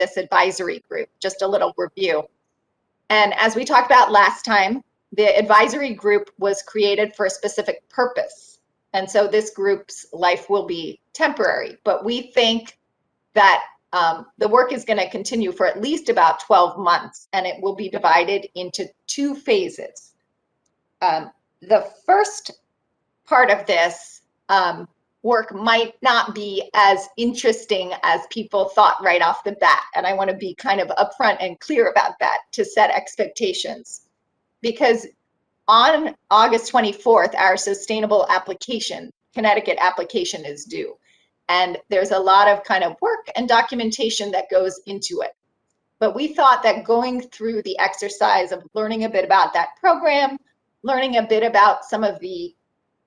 this advisory group, just a little review. And as we talked about last time, the advisory group was created for a specific purpose. And so this group's life will be temporary, but we think that the work is going to continue for at least about 12 months, and it will be divided into 2 phases. The first part of this work might not be as interesting as people thought right off the bat. And I want to be kind of upfront and clear about that to set expectations. Because on August 24th, our sustainable application, Connecticut application, is due. And there's a lot of kind of work and documentation that goes into it. But we thought that going through the exercise of learning a bit about that program, learning a bit about some of the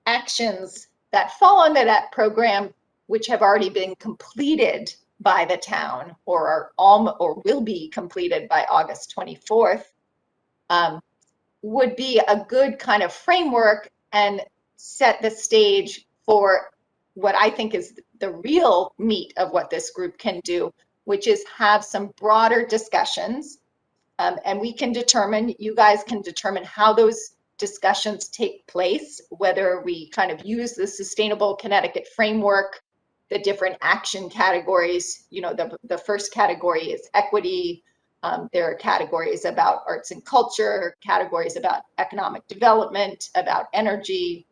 actions that fall under that program, which have already been completed by the town or will be completed by August 24th, would be a good kind of framework and set the stage for what I think is the real meat of what this group can do, which is have some broader discussions. And we can determine, you guys can determine how those discussions take place, whether we kind of use the Sustainable Connecticut framework, the different action categories. You know, the first category is equity. There are categories about arts and culture, categories about economic development, about energy,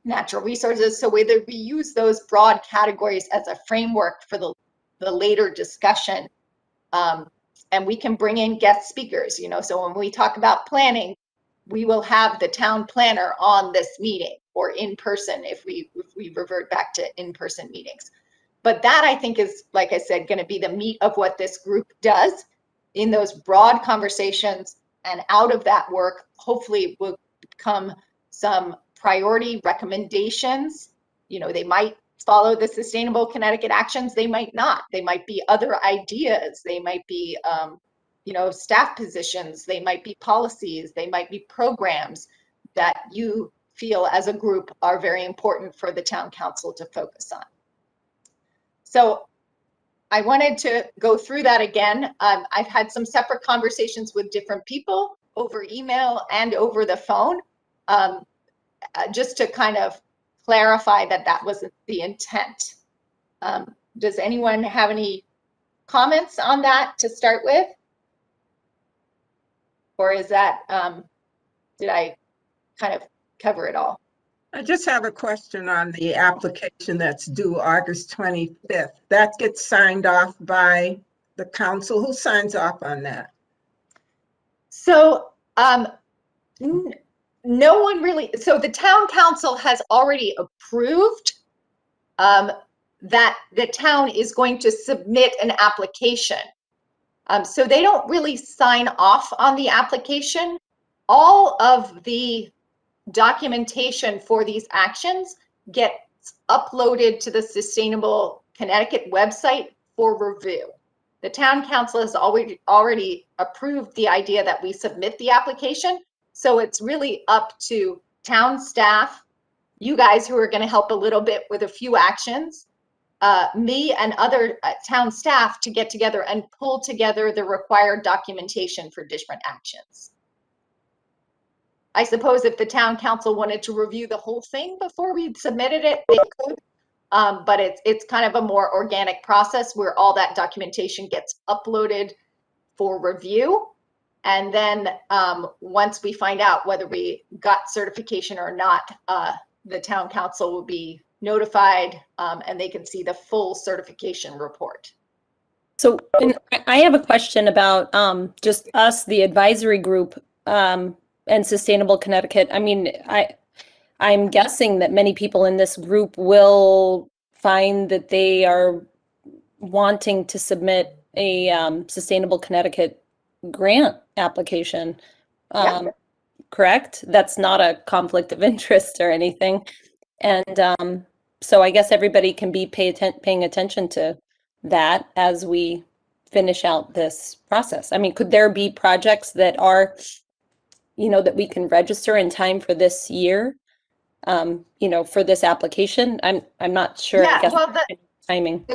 natural resources. So whether we use those broad categories as a framework for the later discussion, and we can bring in guest speakers, you know, so when we talk about planning, we will have the town planner on this meeting or in person if we revert back to in-person meetings. But that, I think, is, like I said, going to be the meat of what this group does in those broad conversations. And out of that work, hopefully, will come some priority recommendations. You know, they might follow the Sustainable Connecticut actions. They might not. They might be other ideas. They might be, you know, staff positions. They might be policies. They might be programs that you feel as a group are very important for the town council to focus on. So I wanted to go through that again. I've had some separate conversations with different people over email and over the phone, just to kind of clarify that that wasn't the intent. Does anyone have any comments on that to start with? Or is that, did I kind of cover it all? I just have a question on the application that's due August 25th. That gets signed off by the council. Who signs off on that? So no one really, so the town council has already approved that the town is going to submit an application. So they don't really sign off on the application. All of the documentation for these actions gets uploaded to the Sustainable Connecticut website for review. The town council has already approved the idea that we submit the application. So it's really up to town staff, you guys who are going to help a little bit with a few actions, me and other town staff to get together and pull together the required documentation for different actions. I suppose if the town council wanted to review the whole thing before we submitted it, they could. But it's kind of a more organic process where all that documentation gets uploaded for review. And then once we find out whether we got certification or not, the town council will be notified and they can see the full certification report. So I have a question about just us, the advisory group, and Sustainable Connecticut. I mean, I'm guessing that many people in this group will find that they are wanting to submit a Sustainable Connecticut grant application. Yeah. Correct? That's not a conflict of interest or anything. And so I guess everybody can be paying attention to that as we finish out this process. I mean, could there be projects that are, you know, that we can register in time for this year, you know, for this application? I'm not sure. Yeah, I guess well, timing.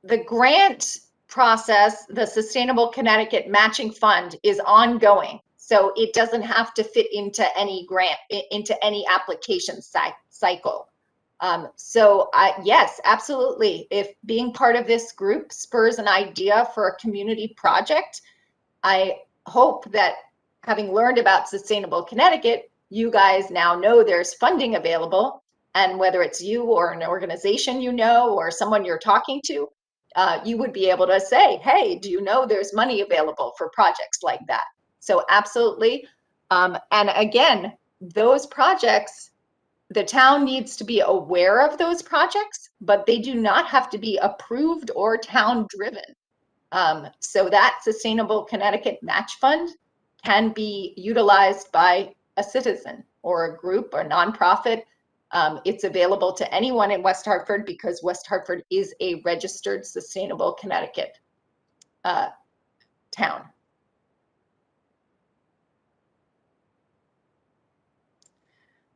The grant process, the Sustainable Connecticut Matching Fund, is ongoing. So it doesn't have to fit into any grant, into any application cycle. So yes, absolutely. If being part of this group spurs an idea for a community project, I hope that having learned about Sustainable Connecticut, you guys now know there's funding available. And whether it's you or an organization you know, or someone you're talking to, you would be able to say, hey, do you know there's money available for projects like that? So absolutely. And again, those projects, the town needs to be aware of those projects, but they do not have to be approved or town driven. So that Sustainable Connecticut Match Fund can be utilized by a citizen or a group or nonprofit. It's available to anyone in West Hartford because West Hartford is a registered Sustainable Connecticut town.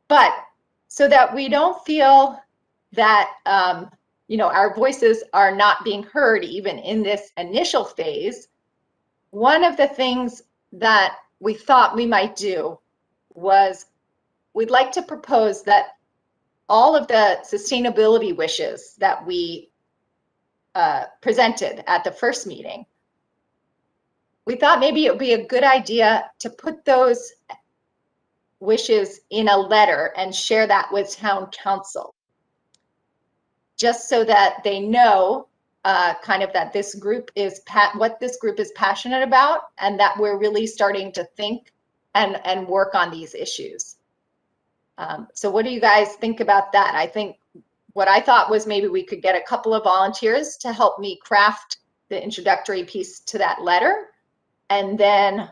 But so that we don't feel that our voices are not being heard even in this initial phase, one of the things that we thought we might do was we'd like to propose that all of the sustainability wishes that we presented at the first meeting, we thought maybe it would be a good idea to put those wishes in a letter and share that with town council, just so that they know kind of that this group is what this group is passionate about, and that we're really starting to think and work on these issues. So what do you guys think about that? I think what I thought was maybe we could get a couple of volunteers to help me craft the introductory piece to that letter, and then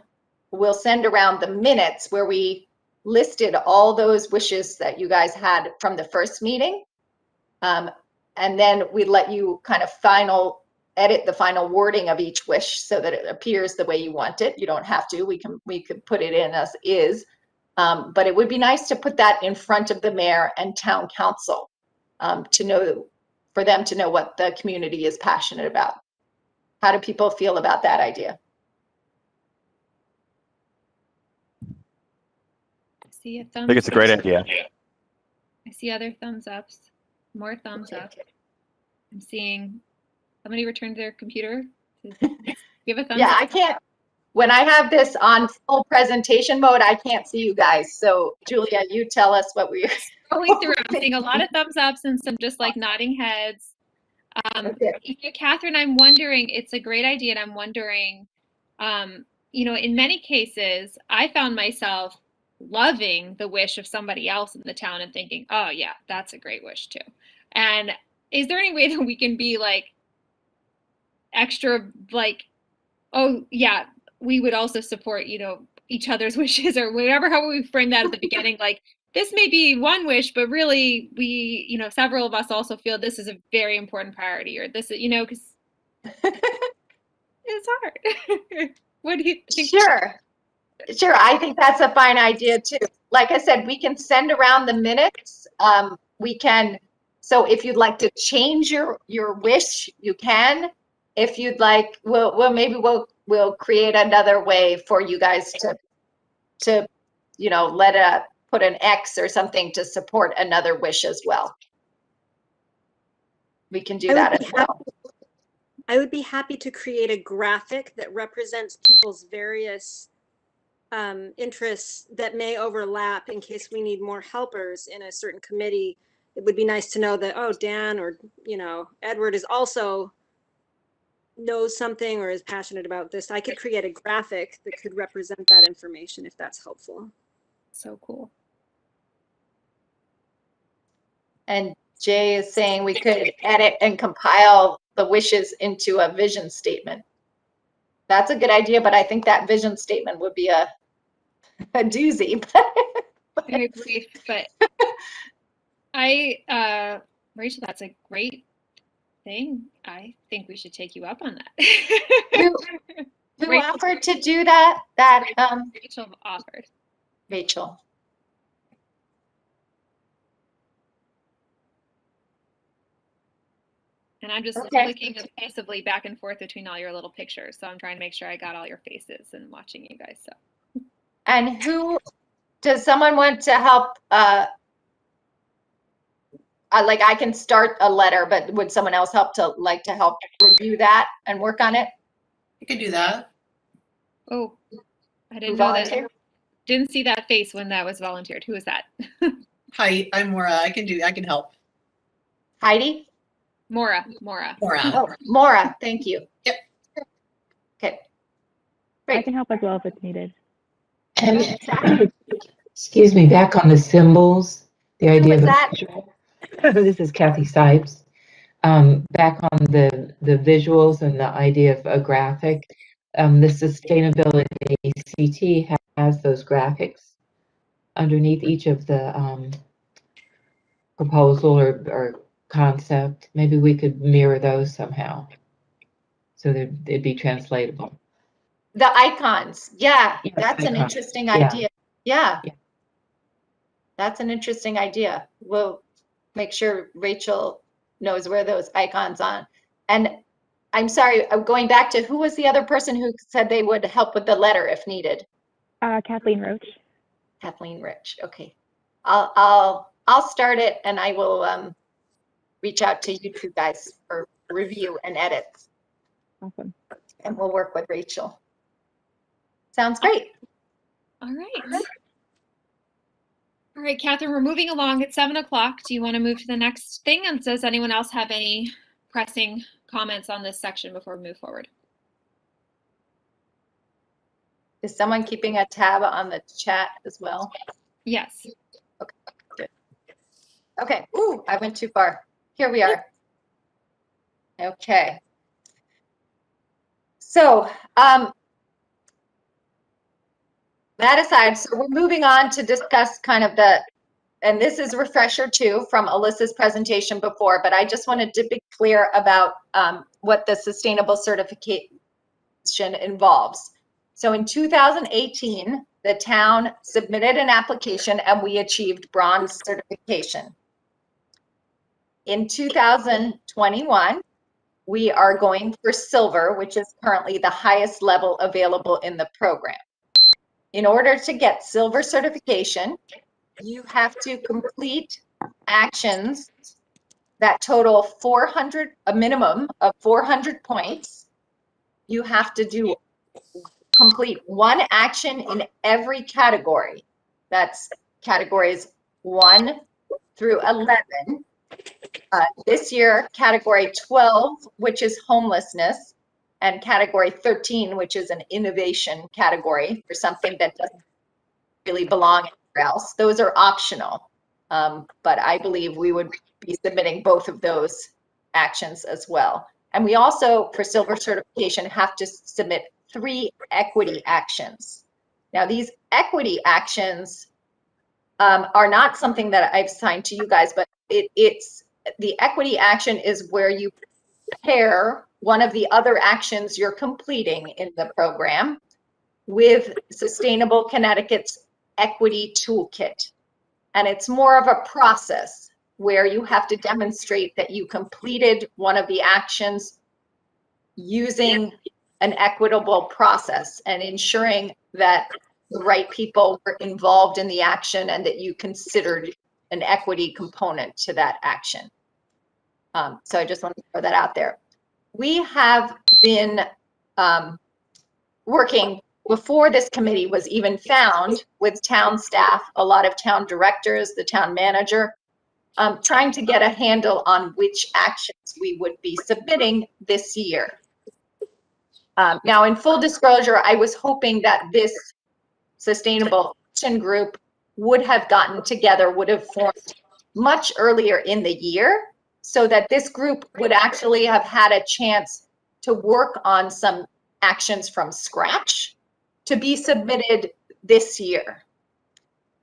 we'll send around the minutes where we listed all those wishes that you guys had from the first meeting. And then we let you kind of edit the final wording of each wish so that it appears the way you want it. You don't have to, we could put it in as is. But it would be nice to put that in front of the mayor and town council for them to know what the community is passionate about. How do people feel about that idea? I see a thumbs I think it's a great idea. I see other thumbs ups, more thumbs up. I'm seeing somebody returned their computer to give a thumbs Yeah, up. I can't, when I have this on full presentation mode, I can't see you guys. So Julia, you tell us what we're Scrolling through, I'm seeing a lot of thumbs ups and some just like nodding heads. Okay. Catherine, I'm wondering, it's a great idea, and I'm wondering, in many cases, I found myself loving the wish of somebody else in the town and thinking, oh yeah, that's a great wish too. And is there any way that we can be like extra like, oh yeah, we would also support, each other's wishes, or whatever, how we frame that at the beginning, like this may be one wish, but really we, several of us also feel this is a very important priority, or this, because it's hard. What do you think? Sure. I think that's a fine idea too. Like I said, we can send around the minutes. So if you'd like to change your wish, you can. If you'd like, we'll create another way for you guys to put an X or something to support another wish as well. We can do that as well. I would be happy to create a graphic that represents people's various interests that may overlap in case we need more helpers in a certain committee. It would be nice to know that, oh, Dan or, Edward is also knows something or is passionate about this. I could create a graphic that could represent that information if that's helpful. So cool. And Jay is saying we could edit and compile the wishes into a vision statement. That's a good idea, but I think that vision statement would be a doozy. Very brief, but Rachel, that's a great thing. I think we should take you up on that. Who offered to do that? Rachel offered. Rachel. And I'm just Okay. clicking obsessively back and forth between all your little pictures. So I'm trying to make sure I got all your faces and watching you guys. So. And does someone want to help? Like I can start a letter, but would someone else help review that and work on it? You could do that. Oh, I didn't Who know that. volunteered? Didn't see that face when that was volunteered. Who was that? Hi, I'm Maura. I can help. Heidi? Maura. Maura. Oh, Maura, thank you. Yep. Okay. I Great. can help as well if it's needed. And excuse me, back on the symbols, the idea was of that? this is Kathy Sipes. Back on the visuals and the idea of a graphic, the sustainability CT has those graphics underneath each of the proposal or concept. Maybe we could mirror those somehow so that it'd be translatable. The icons. Yeah, Yes, that's an icons. interesting Yeah. idea. Yeah. Yeah. That's an interesting idea. We'll make sure Rachel knows where those icons on. And I'm sorry, I'm going back to who was the other person who said they would help with the letter if needed? Kathleen Roach. Kathleen Rich. Okay. I'll start it and I will reach out to you two guys for review and edits. Awesome. And we'll work with Rachel. Sounds great. All right. All right, Catherine, we're moving along at 7 o'clock. Do you want to move to the next thing? And does anyone else have any pressing comments on this section before we move forward? Is someone keeping a tab on the chat as well? Yes. Okay, good. Okay, ooh, I went too far. Here we are. Okay. So, that aside, so we're moving on to discuss kind of and this is a refresher too from Alyssa's presentation before, but I just wanted to be clear about what the sustainable certification involves. So in 2018, the town submitted an application and we achieved bronze certification. In 2021, we are going for silver, which is currently the highest level available in the program. In order to get silver certification, you have to complete actions that total a minimum of 400 points. You have to complete one action in every category. That's categories 1 through 11. This year, category 12, which is homelessness, and category 13, which is an innovation category for something that doesn't really belong anywhere else. Those are optional, but I believe we would be submitting both of those actions as well. And we also, for silver certification, have to submit 3 equity actions. Now, these equity actions are not something that I've assigned to you guys, but it's the equity action is where you pair one of the other actions you're completing in the program with Sustainable Connecticut's equity toolkit. And it's more of a process where you have to demonstrate that you completed one of the actions using an equitable process and ensuring that the right people were involved in the action and that you considered an equity component to that action. So I just want to throw that out there. We have been working before this committee was even found with town staff, a lot of town directors, the town manager, trying to get a handle on which actions we would be submitting this year. Now, in full disclosure, I was hoping that this sustainable action group would have gotten together, would have formed much earlier in the year, so that this group would actually have had a chance to work on some actions from scratch to be submitted this year.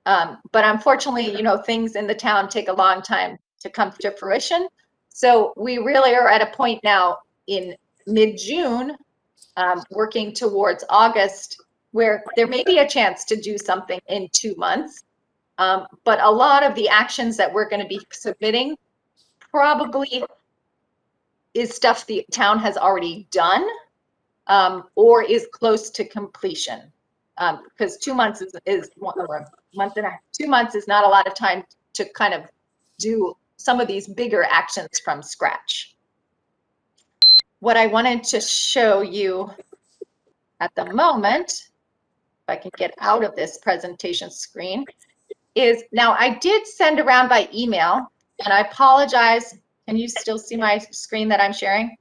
But unfortunately, you know, things in the town take a long time to come to fruition. So we really are at a point now in mid-June, working towards August, where there may be a chance to do something in 2 months. But a lot of the actions that we're going to be submitting probably is stuff the town has already done, or is close to completion. Because 2 months is or a month and a half, 2 months is not a lot of time to kind of do some of these bigger actions from scratch. What I wanted to show you at the moment, if I can get out of this presentation screen, is now I did send around by email, and I apologize. Can you still see my screen that I'm sharing?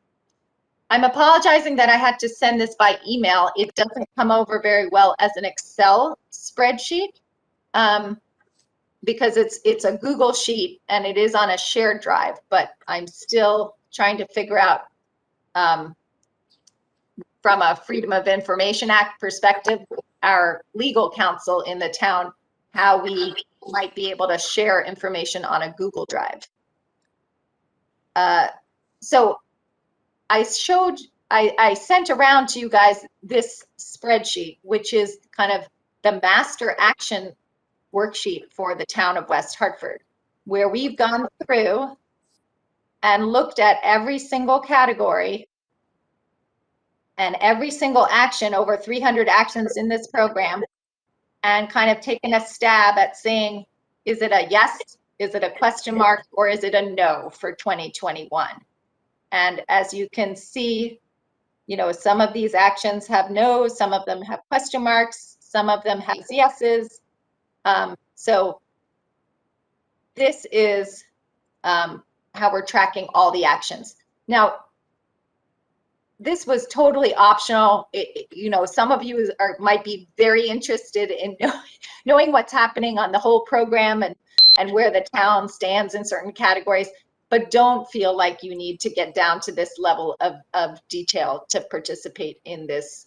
I'm apologizing that I had to send this by email. It doesn't come over very well as an Excel spreadsheet, because it's a Google sheet and it is on a shared drive, but I'm still trying to figure out from a Freedom of Information Act perspective, our legal counsel in the town, how we might be able to share information on a Google Drive. So I sent around to you guys this spreadsheet, which is kind of the master action worksheet for the town of West Hartford, where we've gone through and looked at every single category and every single action, over 300 actions in this program, and kind of taken a stab at saying, is it a yes, is it a question mark, or is it a no for 2021? And as you can see, you know, some of these actions have no's, some of them have question marks, some of them have yeses. So this is how we're tracking all the actions. Now, this was totally optional. You know, some of you might be very interested in knowing what's happening on the whole program and where the town stands in certain categories, but don't feel like you need to get down to this level of detail to participate in this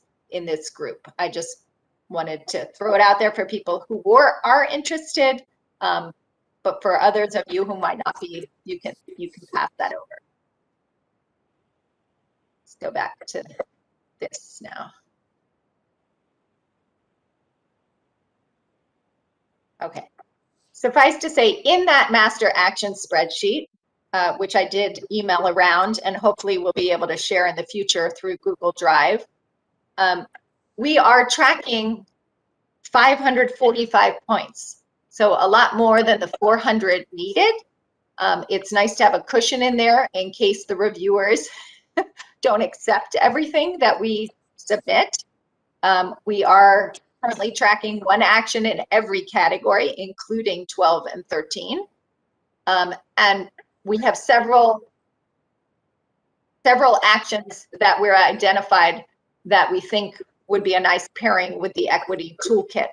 group. I just wanted to throw it out there for people who are interested, but for others of you who might not be, you can pass that over. Let's go back to this now. Okay. Suffice to say, in that master action spreadsheet, which I did email around and hopefully we'll be able to share in the future through Google Drive, we are tracking 545 points. So a lot more than the 400 needed. It's nice to have a cushion in there in case the reviewers don't accept everything that we submit. We are currently tracking one action in every category, including 12 and 13. And we have several actions that we're identified that we think would be a nice pairing with the equity toolkit.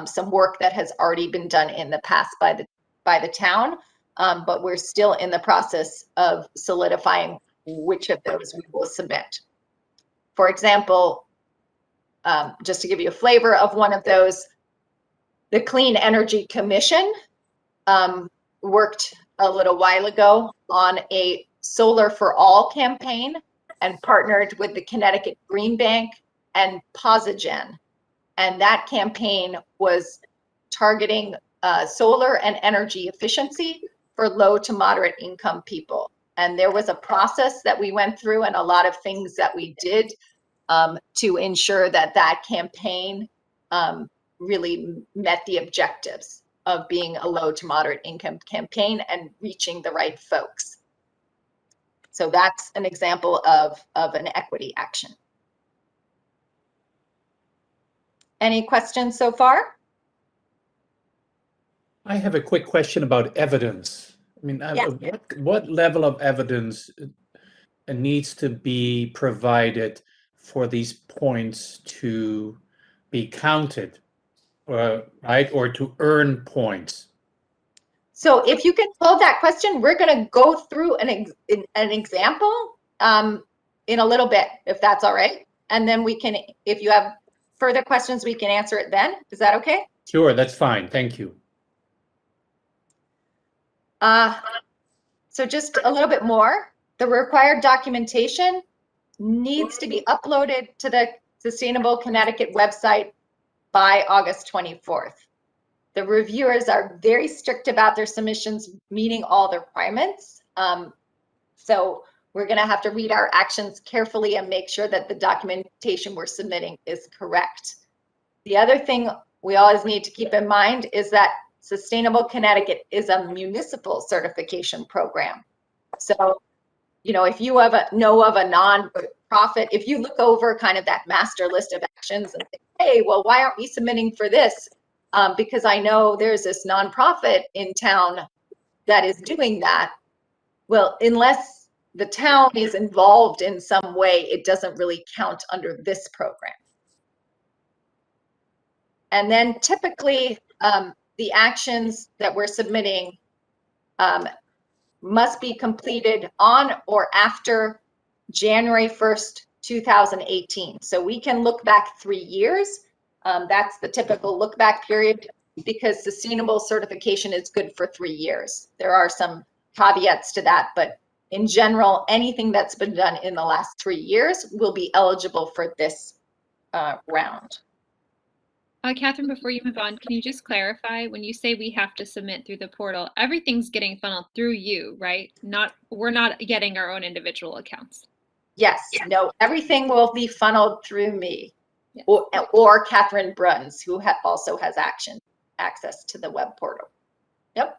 Some work that has already been done in the past by the town, but we're still in the process of solidifying which of those we will submit. For example, just to give you a flavor of one of those, the Clean Energy Commission worked a little while ago on a Solar for All campaign and partnered with the Connecticut Green Bank and Posigen. And that campaign was targeting solar and energy efficiency for low to moderate income people. And there was a process that we went through and a lot of things that we did to ensure that that campaign really met the objectives of being a low to moderate income campaign and reaching the right folks. So that's an example of an equity action. Any questions so far? I have a quick question about evidence. I mean, what level of evidence needs to be provided for these points to be counted, right, or to earn points? So if you can hold that question, we're going to go through an example in a little bit, if that's all right. And then we can, if you have further questions, we can answer it then. Is that okay? Sure, that's fine. Thank you. So just a little bit more. The required documentation needs to be uploaded to the Sustainable Connecticut website by August 24th. The reviewers are very strict about their submissions meeting all the requirements. So we're going to have to read our actions carefully and make sure that the documentation we're submitting is correct. The other thing we always need to keep in mind is that Sustainable Connecticut is a municipal certification program. So, you know, if you know of a nonprofit, if you look over kind of that master list of actions and think, hey, well, why aren't we submitting for this? Because I know there's this nonprofit in town that is doing that. Well, unless the town is involved in some way, it doesn't really count under this program. And then typically, the actions that we're submitting must be completed on or after January 1st, 2018. So we can look back 3 years. That's the typical look back period, because sustainable certification is good for 3 years. There are some caveats to that, but in general, anything that's been done in the last 3 years will be eligible for this round. Catherine, before you move on, can you just clarify, when you say we have to submit through the portal, everything's getting funneled through you, right? We're not getting our own individual accounts. Yes, no, everything will be funneled through me, Yeah. or Catherine Bruns, who also has access to the web portal. Yep.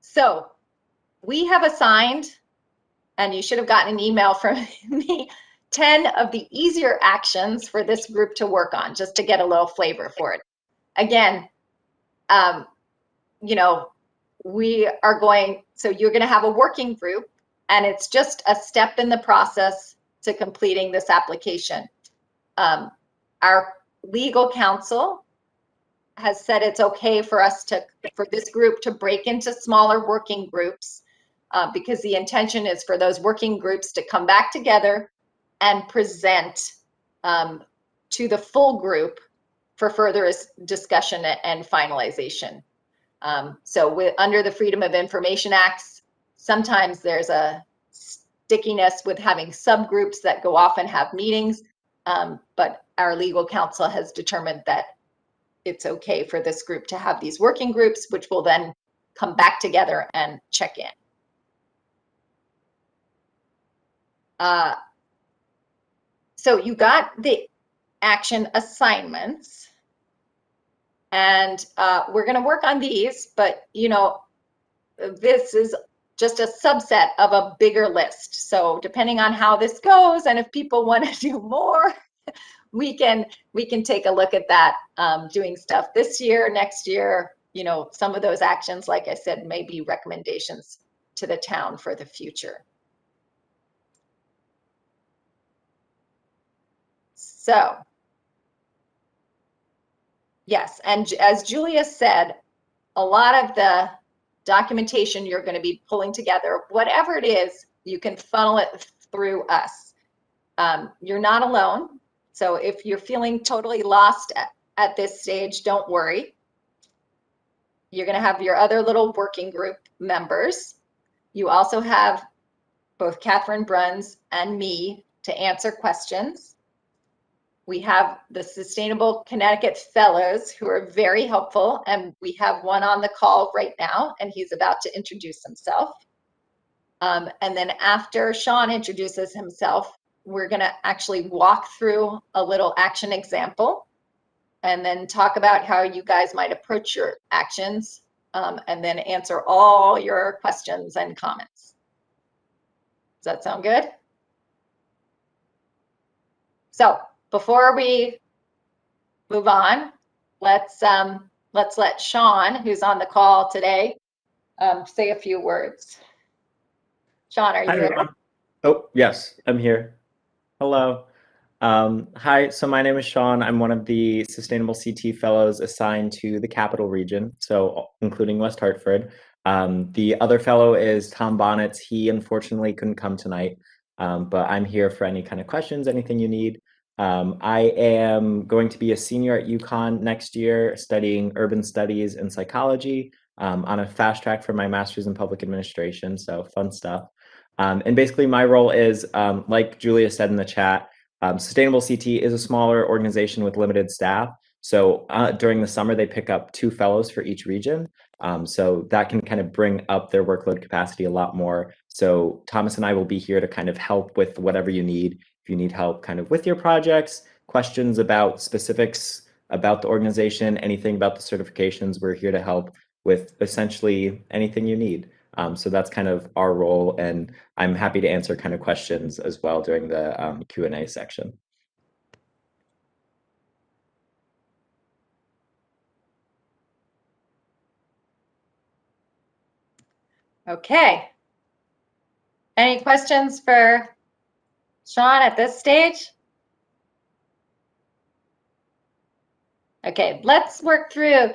So we have assigned, and you should have gotten an email from me, 10 of the easier actions for this group to work on, just to get a little flavor for it. Again, you know, so you're going to have a working group, and it's just a step in the process to completing this application. Our legal counsel has said it's okay for us for this group to break into smaller working groups, because the intention is for those working groups to come back together and present to the full group for further discussion and finalization. So under the Freedom of Information Acts, sometimes there's a stickiness with having subgroups that go off and have meetings, but our legal counsel has determined that it's okay for this group to have these working groups, which will then come back together and check in. So you got the action assignments, and we're going to work on these, but you know, this is just a subset of a bigger list. So depending on how this goes, and if people want to do more, we can take a look at that, doing stuff this year, next year. You know, some of those actions, like I said, may be recommendations to the town for the future. So, yes, and as Julia said, a lot of the documentation you're going to be pulling together, whatever it is, you can funnel it through us. You're not alone. So if you're feeling totally lost at this stage, don't worry. You're going to have your other little working group members. You also have both Catherine Bruns and me to answer questions. We have the Sustainable Connecticut Fellows, who are very helpful, and we have one on the call right now, and he's about to introduce himself. And then after Sean introduces himself, we're going to actually walk through a little action example, and then talk about how you guys might approach your actions, and then answer all your questions and comments. Does that sound good? So before we move on, let's let Sean, who's on the call today, say a few words. Sean, are you there? Everyone. Oh, yes, I'm here. Hello. Hi, so my name is Sean. I'm one of the Sustainable CT Fellows assigned to the Capital Region, so including West Hartford. The other fellow is Tom Bonnets. He unfortunately couldn't come tonight, but I'm here for any kind of questions, anything you need. I am going to be a senior at UConn next year, studying urban studies and psychology, on a fast track for my master's in public administration, so fun stuff. And basically my role is, like Julia said in the chat, Sustainable CT is a smaller organization with limited staff. So during the summer, they pick up 2 fellows for each region. So that can kind of bring up their workload capacity a lot more. So Thomas and I will be here to kind of help with whatever you need. If you need help kind of with your projects, questions about specifics about the organization, anything about the certifications, we're here to help with essentially anything you need. So that's kind of our role, and I'm happy to answer kind of questions as well during the Q&A section. Okay. Any questions for Sean at this stage? Okay, let's work through.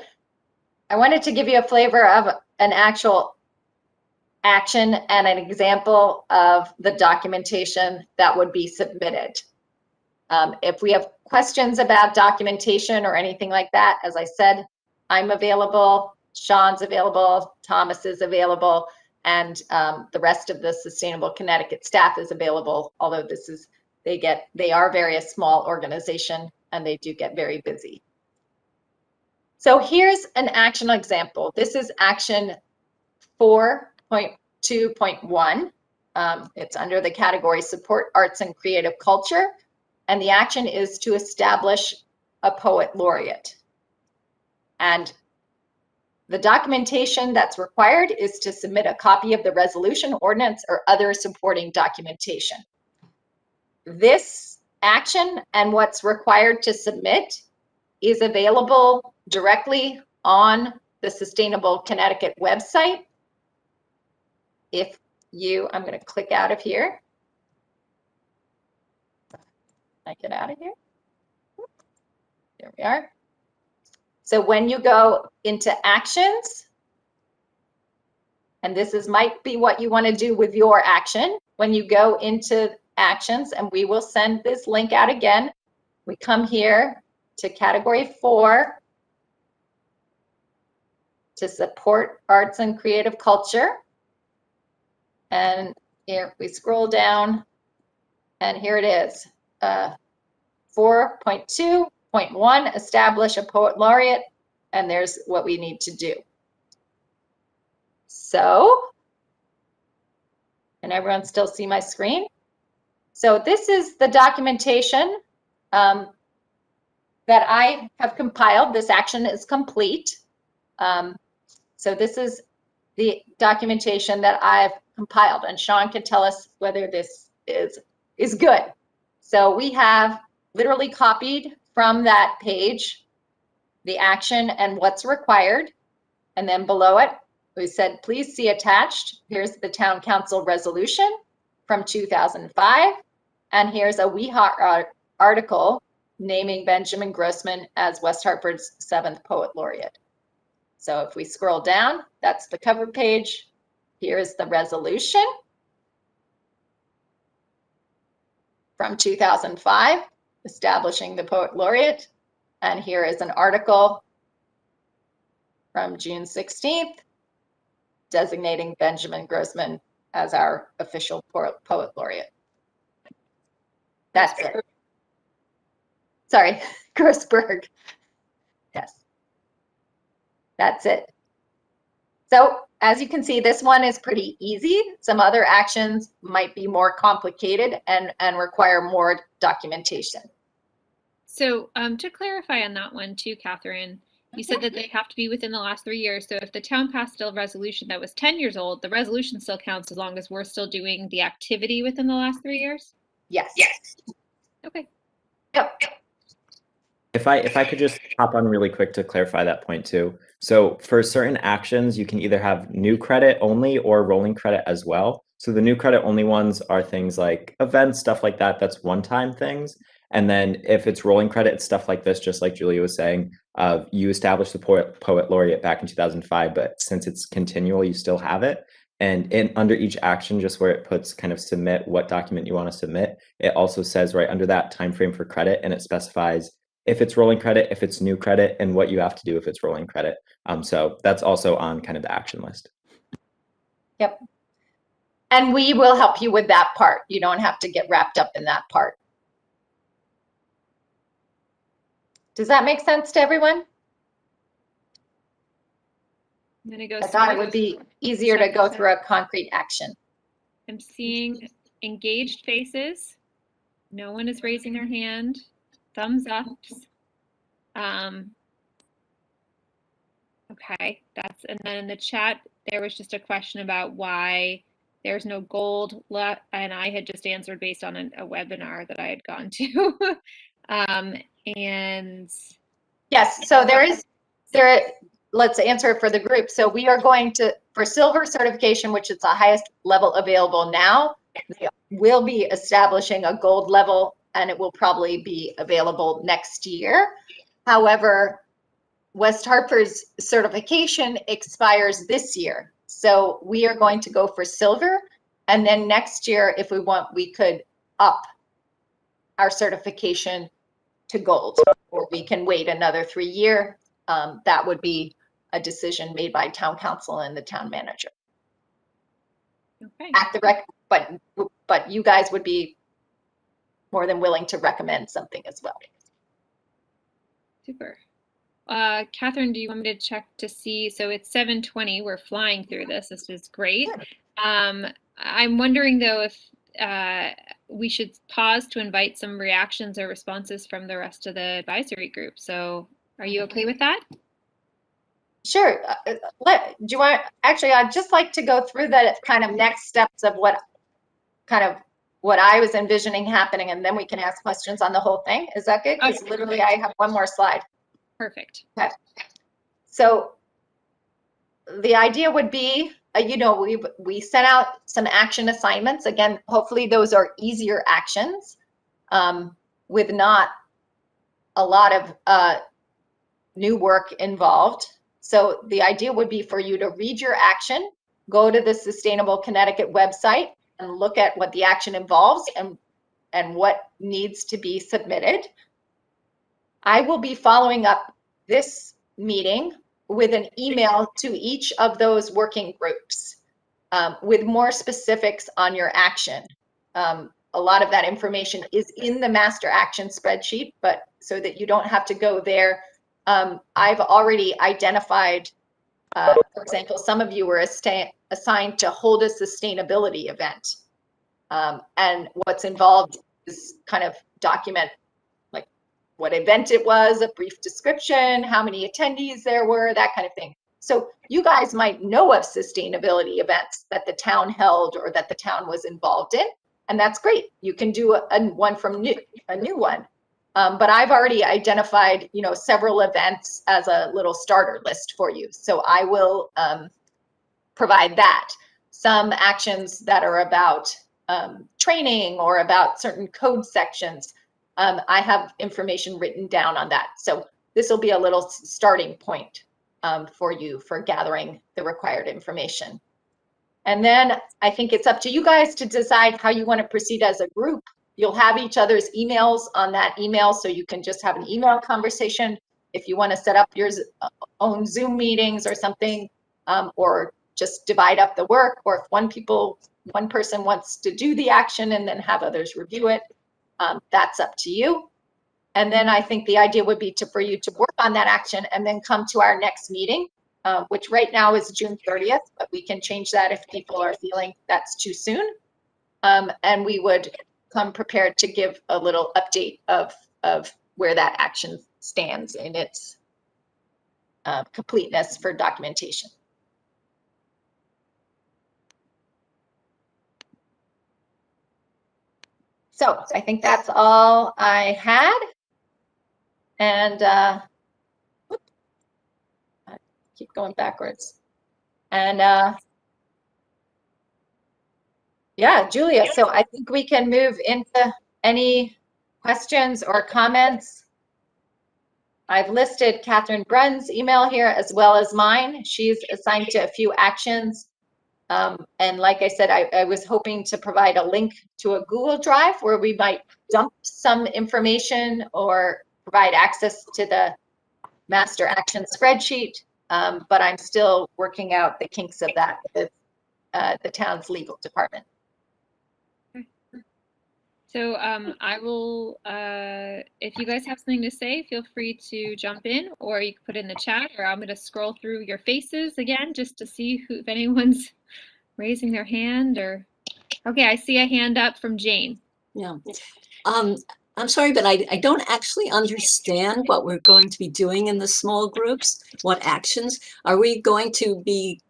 I wanted to give you a flavor of an actual action and an example of the documentation that would be submitted. If we have questions about documentation or anything like that, as I said, I'm available, Sean's available, Thomas is available, and the rest of the Sustainable Connecticut staff is available, although this is, they are very a small organization and they do get very busy. So here's an action example. This is action 4.2.1. It's under the category Support Arts and Creative Culture. And the action is to establish a poet laureate. And the documentation that's required is to submit a copy of the resolution, ordinance, or other supporting documentation. This action and what's required to submit is available directly on the Sustainable Connecticut website. If you, I'm going to click out of here. I get out of here. There we are. So when you go into actions, and this is might be what you want to do with your action, when you go into actions, and we will send this link out again, we come here to category 4 to support arts and creative culture. And here we scroll down, and here it is. 4.2.1, establish a poet laureate, and there's what we need to do. So, can everyone still see my screen? So this is the documentation that I have compiled. This action is complete. So this is the documentation that I've compiled, and Sean can tell us whether this is good. So we have literally copied from that page the action and what's required, and then below it we said please see attached. Here's the town council resolution from 2005, and here's a WeHeart article naming Benjamin Grossman as West Hartford's 7th poet laureate. So if we scroll down, that's the cover page. Here's the resolution from 2005, establishing the poet laureate. And here is an article from June 16th, designating Benjamin Grossman as our official poet laureate. That's it. Sorry, Grossberg. Yes. That's it. So as you can see, this one is pretty easy. Some other actions might be more complicated and require more documentation. So to clarify on that one too, Catherine, you said that they have to be within the last 3 years. So if the town passed a resolution that was 10 years old, the resolution still counts as long as we're still doing the activity within the last 3 years? Yes. Yes. Okay. Yep. If I could just hop on really quick to clarify that point too. So for certain actions, you can either have new credit only or rolling credit as well. So the new credit only ones are things like events, stuff like that. That's one-time things. And then if it's rolling credit, it's stuff like this, just like Julia was saying, you established the poet laureate back in 2005, but since it's continual, you still have it. And under each action, just where it puts kind of submit what document you want to submit, it also says right under that time frame for credit, and it specifies if it's rolling credit, if it's new credit, and what you have to do if it's rolling credit. So that's also on kind of the action list. Yep. And we will help you with that part. You don't have to get wrapped up in that part. Does that make sense to everyone? I'm gonna go. I thought it would be easier to go through a concrete action. I'm seeing engaged faces. No one is raising their hand. Thumbs ups. Okay, and then in the chat, there was just a question about why there's no gold left, and I had just answered based on a webinar that I had gone to. And yes, so let's answer it for the group. So we are going to, for silver certification, which is the highest level available now, we'll be establishing a gold level, and it will probably be available next year. However, West Hartford's certification expires this year. So we are going to go for silver. And then next year, if we want, we could up our certification to gold, or we can wait another 3 years. That would be a decision made by town council and the town manager. Okay. At the but you guys would be more than willing to recommend something as well. Super. Catherine, do you want me to check to see? So it's 7:20. We're flying through this. This is great. I'm wondering though if we should pause to invite some reactions or responses from the rest of the advisory group. So are you okay with that? Sure. Do you want, actually, I'd just like to go through the kind of next steps of what I was envisioning happening, and then we can ask questions on the whole thing. Is that good? Because literally I have one more slide. Perfect. Okay. So the idea would be, we sent out some action assignments. Again, hopefully those are easier actions with not a lot of new work involved. So the idea would be for you to read your action, go to the Sustainable Connecticut website and look at what the action involves and what needs to be submitted. I will be following up this meeting with an email to each of those working groups with more specifics on your action. A lot of that information is in the master action spreadsheet, but so that you don't have to go there. I've already identified, for example, some of you were assigned to hold a sustainability event. And what's involved is kind of document like what event it was, a brief description, how many attendees there were, that kind of thing. So you guys might know of sustainability events that the town held or that the town was involved in, and that's great. You can do a new one. But I've already identified, several events as a little starter list for you. So I will provide that. Some actions that are about training or about certain code sections, I have information written down on that. So this will be a little starting point for you for gathering the required information. And then I think it's up to you guys to decide how you want to proceed as a group. You'll have each other's emails on that email, so you can just have an email conversation. If you want to set up your own Zoom meetings or something, or just divide up the work, or if one person wants to do the action and then have others review it, that's up to you. And then I think the idea would be for you to work on that action and then come to our next meeting, which right now is June 30th, but we can change that if people are feeling that's too soon. And we would come prepared to give a little update of where that action stands in its completeness for documentation. So I think that's all I had. And I keep going backwards. And yeah, Julia, so I think we can move into any questions or comments. I've listed Catherine Brunn's email here as well as mine. She's assigned to a few actions. And like I said, I was hoping to provide a link to a Google Drive where we might dump some information or provide access to the master action spreadsheet. But I'm still working out the kinks of that with the town's legal department. So I will, if you guys have something to say, feel free to jump in, or you can put it in the chat, or I'm going to scroll through your faces again just to see who, if anyone's raising their hand or. Okay, I see a hand up from Jane. Yeah. I'm sorry, but I don't actually understand what we're going to be doing in the small groups. What actions? Are we going to be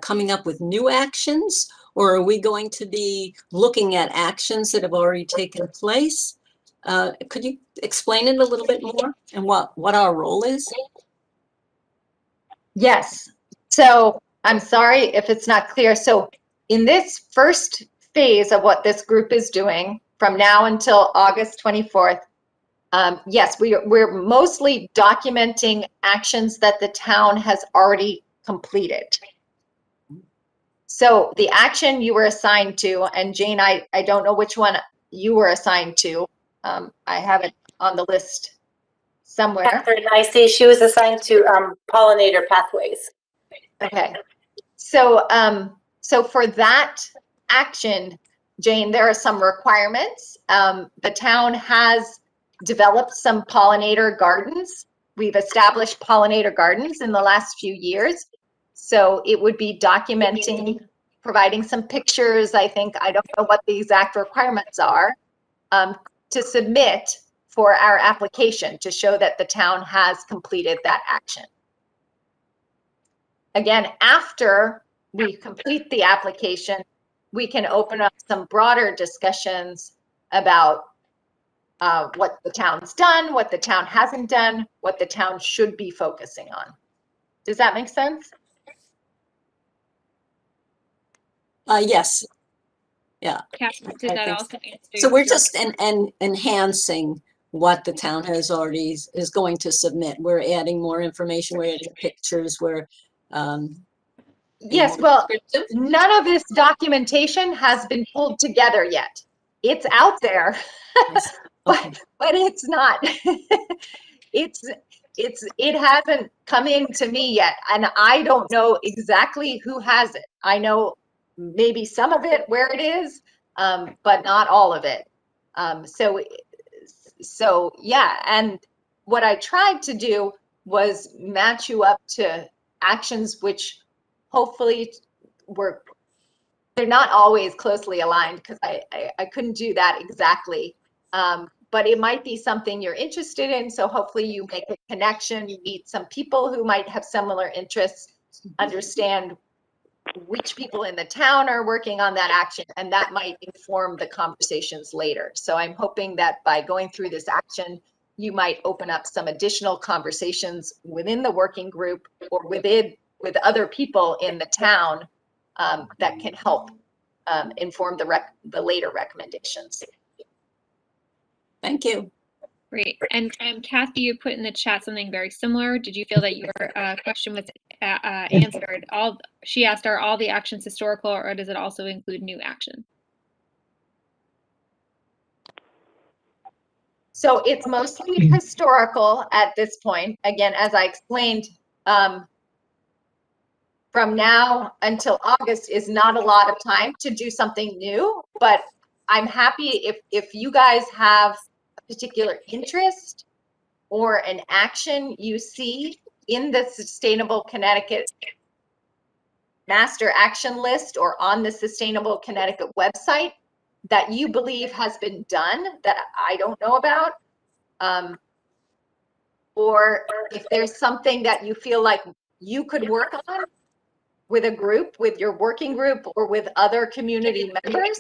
coming up with new actions, or are we going to be looking at actions that have already taken place? Could you explain it a little bit more and what our role is? Yes. So I'm sorry if it's not clear. So in this first phase of what this group is doing from now until August 24th, yes, we're mostly documenting actions that the town has already completed. So the action you were assigned to, and Jane, I don't know which one you were assigned to. I have it on the list somewhere. Catherine, I see she was assigned to Pollinator Pathways. Okay. So, so for that action, Jane, there are some requirements. The town has developed some pollinator gardens. We've established pollinator gardens in the last few years. So it would be documenting, providing some pictures. I think, I don't know what the exact requirements are, to submit for our application to show that the town has completed that action. Again, after we complete the application, we can open up some broader discussions about what the town's done, what the town hasn't done, what the town should be focusing on. Does that make sense? Yes. Yeah. Catherine, did that also answer So we're your just enhancing what the town has already is going to submit. We're adding more information. We're adding pictures. We're yes. Well, none of this documentation has been pulled together yet. It's out there, but it's not. It hasn't come in to me yet, and I don't know exactly who has it. I know maybe some of it where it is, but not all of it. So yeah, and what I tried to do was match you up to actions which hopefully they're not always closely aligned, because I couldn't do that exactly. But it might be something you're interested in. So hopefully you make a connection, you meet some people who might have similar interests, understand which people in the town are working on that action, and that might inform the conversations later. So I'm hoping that by going through this action, you might open up some additional conversations within the working group or with other people in the town that can help inform the later recommendations. Thank you. Great. And Kathy, you put in the chat something very similar. Did you feel that your question was answered? She asked, are all the actions historical, or does it also include new action? So it's mostly historical at this point. Again, as I explained, from now until August is not a lot of time to do something new, but I'm happy if you guys have a particular interest or an action you see in the Sustainable Connecticut Master Action List or on the Sustainable Connecticut website that you believe has been done that I don't know about, or if there's something that you feel like you could work on with a group, with your working group or with other community members,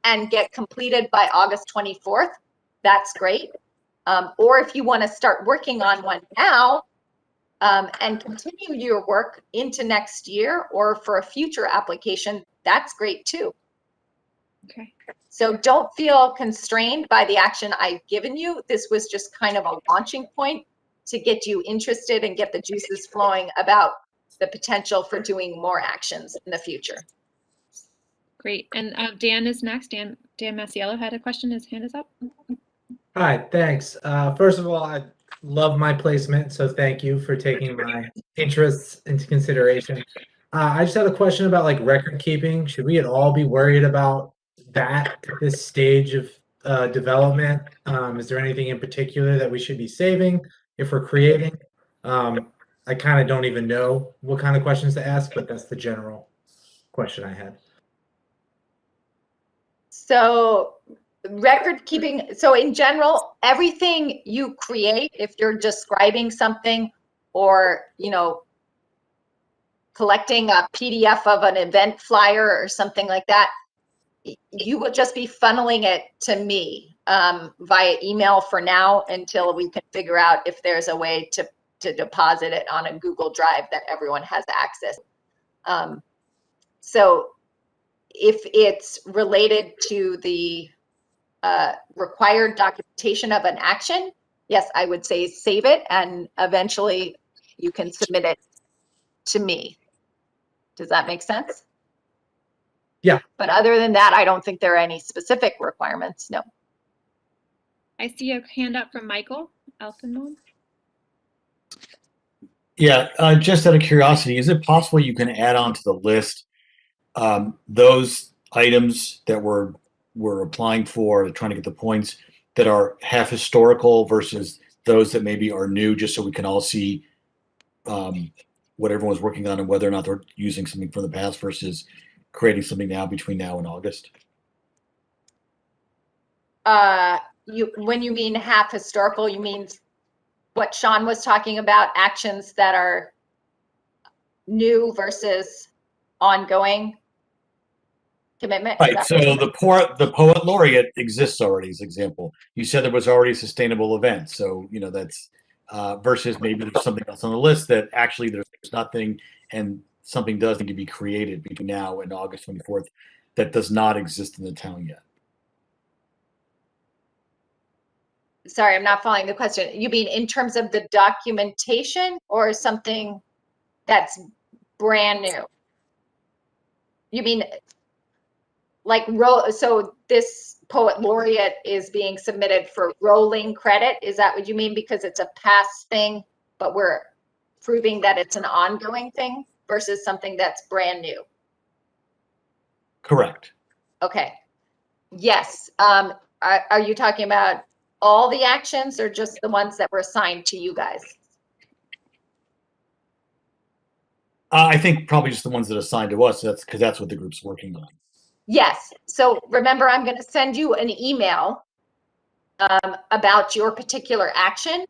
and get completed by August 24th, that's great. Or if you want to start working on one now and continue your work into next year or for a future application, that's great too. Okay. So don't feel constrained by the action I've given you. This was just kind of a launching point to get you interested and get the juices flowing about the potential for doing more actions in the future. Great. And Dan is next. Dan Masiello had a question. His hand is up. Hi, thanks. First of all, I love my placement, so thank you for taking my interests into consideration. I just had a question about like record keeping. Should we at all be worried about that at this stage of development? Is there anything in particular that we should be saving if we're creating? I kind of don't even know what kind of questions to ask, but that's the general question I had. So record keeping, so in general, everything you create, if you're describing something or, you know, collecting a PDF of an event flyer or something like that, you will just be funneling it to me via email for now until we can figure out if there's a way to deposit it on a Google Drive that everyone has access. So if it's related to the required documentation of an action, yes, I would say save it and eventually you can submit it to me. Does that make sense? Yeah. But other than that, I don't think there are any specific requirements, no. I see a hand up from Michael Elfenbaum. Yeah, just out of curiosity, is it possible you can add on to the list those items that we're applying for, trying to get the points that are half historical versus those that maybe are new, just so we can all see what everyone's working on and whether or not they're using something from the past versus creating something now between now and August? When you mean half historical, you mean what Sean was talking about, actions that are new versus ongoing commitment? Right. So the poet laureate exists already as an example. You said there was already a sustainable event. So, you know, that's versus maybe there's something else on the list that actually there's nothing and something does need to be created between now and August 24th that does not exist in the town yet. Sorry, I'm not following the question. You mean in terms of the documentation or something that's brand new? You mean like so this poet laureate is being submitted for rolling credit? Is that what you mean? Because it's a past thing, but we're proving that it's an ongoing thing versus something that's brand new? Correct. Okay. Yes. Are you talking about all the actions or just the ones that were assigned to you guys? I think probably just the ones that are assigned to us. That's because that's what the group's working on. Yes. So remember, I'm going to send you an email about your particular action.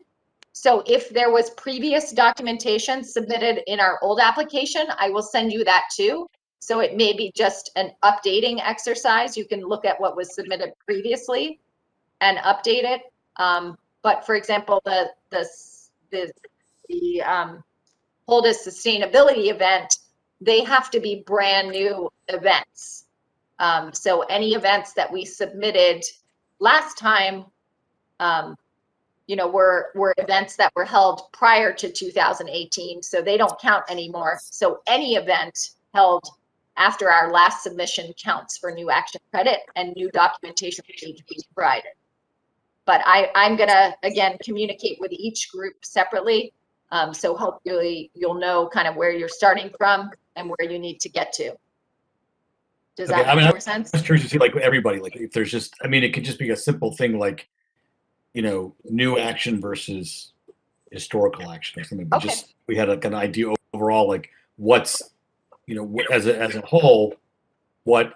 So if there was previous documentation submitted in our old application, I will send you that too. So it may be just an updating exercise. You can look at what was submitted previously and update it. But for example, the Hold a Sustainability event, they have to be brand new events. So any events that we submitted last time, you know, were events that were held prior to 2018, so they don't count anymore. So any event held after our last submission counts for new action credit, and new documentation need to be provided. But I'm gonna, again, communicate with each group separately. So hopefully you'll know kind of where you're starting from and where you need to get to. Does that make more sense? I'm curious to see like everybody, like if there's just, I mean, it could just be a simple thing like, you know, new action versus historical action or something. But Okay. just we had like an idea overall, like what's, you know, as a whole, what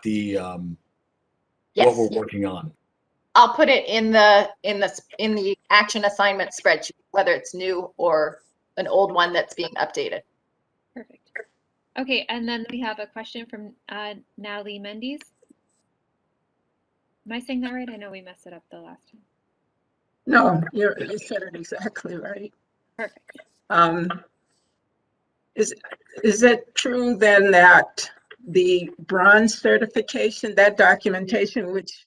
the what we're working on. I'll put it in the action assignment spreadsheet, whether it's new or an old one that's being updated. Perfect. Okay, and then we have a question from Natalie Mendes. Am I saying that right? I know we messed it up the last time. No, you said it exactly right. Perfect. Is it true then that the bronze certification, that documentation, which,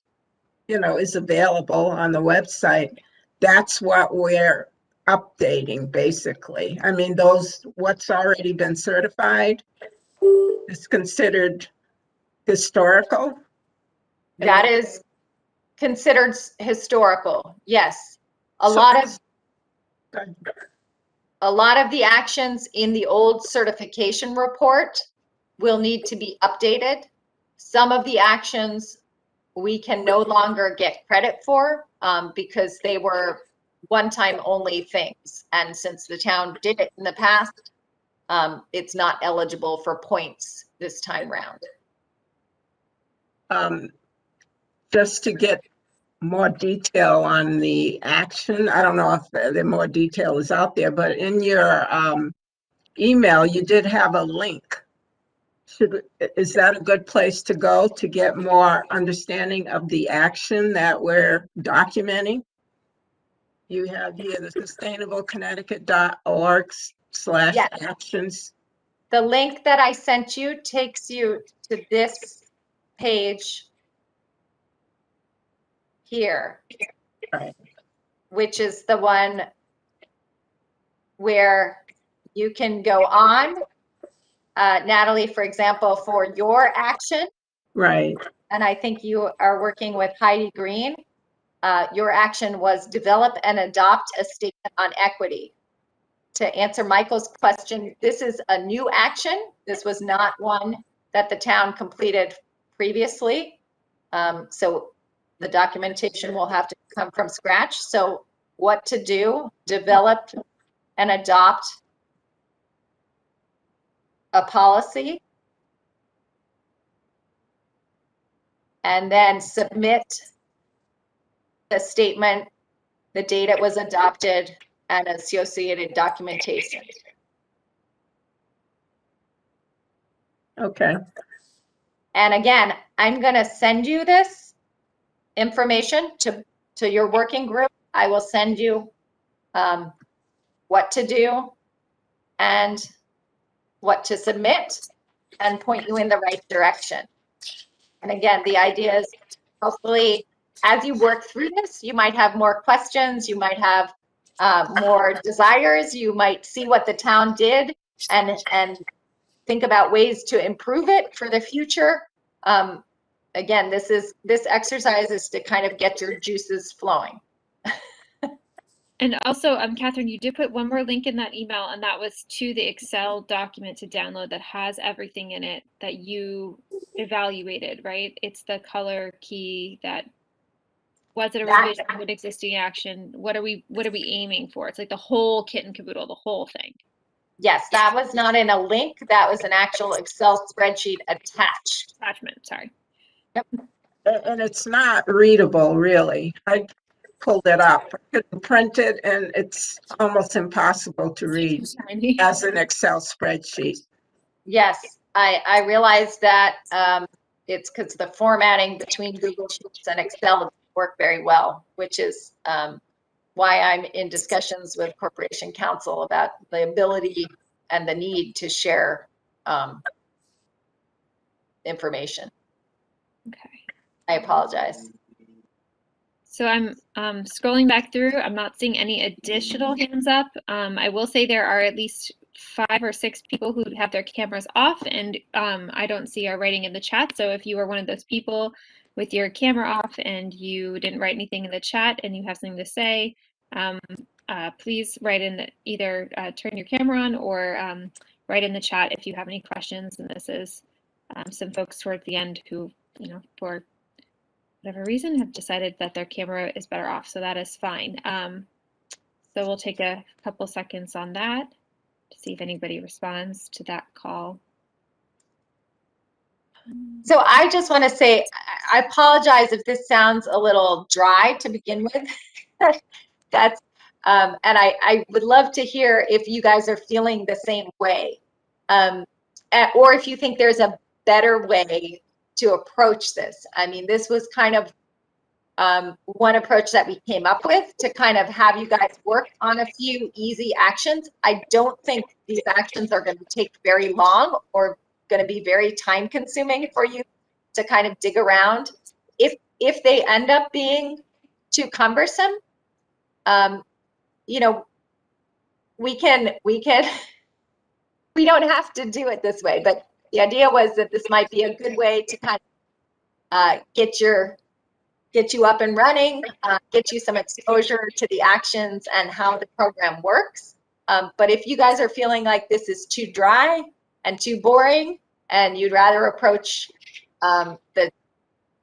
you know, is available on the website, that's what we're updating basically? I mean, what's already been certified is considered historical? That is considered historical, yes. A lot of the actions in the old certification report will need to be updated. Some of the actions we can no longer get credit for because they were one-time only things. And since the town did it in the past, it's not eligible for points this time round. Just to get more detail on the action, I don't know if the more detail is out there, but in your email, you did have a link. Is that a good place to go to get more understanding of the action that we're documenting? You have here the sustainableconnecticut.org/actions. The link that I sent you takes you to this page here, Right. which is the one where you can go on, Natalie, for example, for your action. Right. And I think you are working with Heidi Green. Your action was develop and adopt a statement on equity. To answer Michael's question, this is a new action. This was not one that the town completed previously. So the documentation will have to come from scratch. So what to do, develop and adopt a policy, and then submit the statement, the date it was adopted, and associated documentation. Okay. And again, I'm going to send you this information to your working group. I will send you what to do and what to submit and point you in the right direction. And again, the idea is hopefully as you work through this, you might have more questions, you might have more desires, you might see what the town did and think about ways to improve it for the future. Again, this exercise is to kind of get your juices flowing. And also, Catherine, you did put one more link in that email, and that was to the Excel document to download that has everything in it that you evaluated, right? It's the color key that, was it a revision of an existing action? What are we aiming for? It's like the whole kit and caboodle, the whole thing. Yes, that was not in a link. That was an actual Excel spreadsheet attached. Attachment, sorry. Yep. And it's not readable, really. I pulled it up, I couldn't print it, and it's almost impossible to read as an Excel spreadsheet. Yes, I realized that it's because the formatting between Google Sheets and Excel doesn't work very well, which is why I'm in discussions with Corporation Counsel about the ability and the need to share information. Okay. I apologize. So I'm scrolling back through. I'm not seeing any additional hands up. I will say there are at least 5 or 6 people who have their cameras off, and I don't see our writing in the chat. So if you are one of those people with your camera off and you didn't write anything in the chat and you have something to say, please write in either turn your camera on or write in the chat if you have any questions. And this is some folks towards the end who, for whatever reason, have decided that their camera is better off. So that is fine. So we'll take a couple seconds on that to see if anybody responds to that call. So I just want to say, I apologize if this sounds a little dry to begin with. That's, and I would love to hear if you guys are feeling the same way, or if you think there's a better way to approach this. I mean, this was kind of one approach that we came up with to kind of have you guys work on a few easy actions. I don't think these actions are going to take very long or going to be very time consuming for you to kind of dig around. If they end up being too cumbersome, we don't have to do it this way, but the idea was that this might be a good way to kind of get you up and running, get you some exposure to the actions and how the program works. But if you guys are feeling like this is too dry and too boring, and you'd rather approach the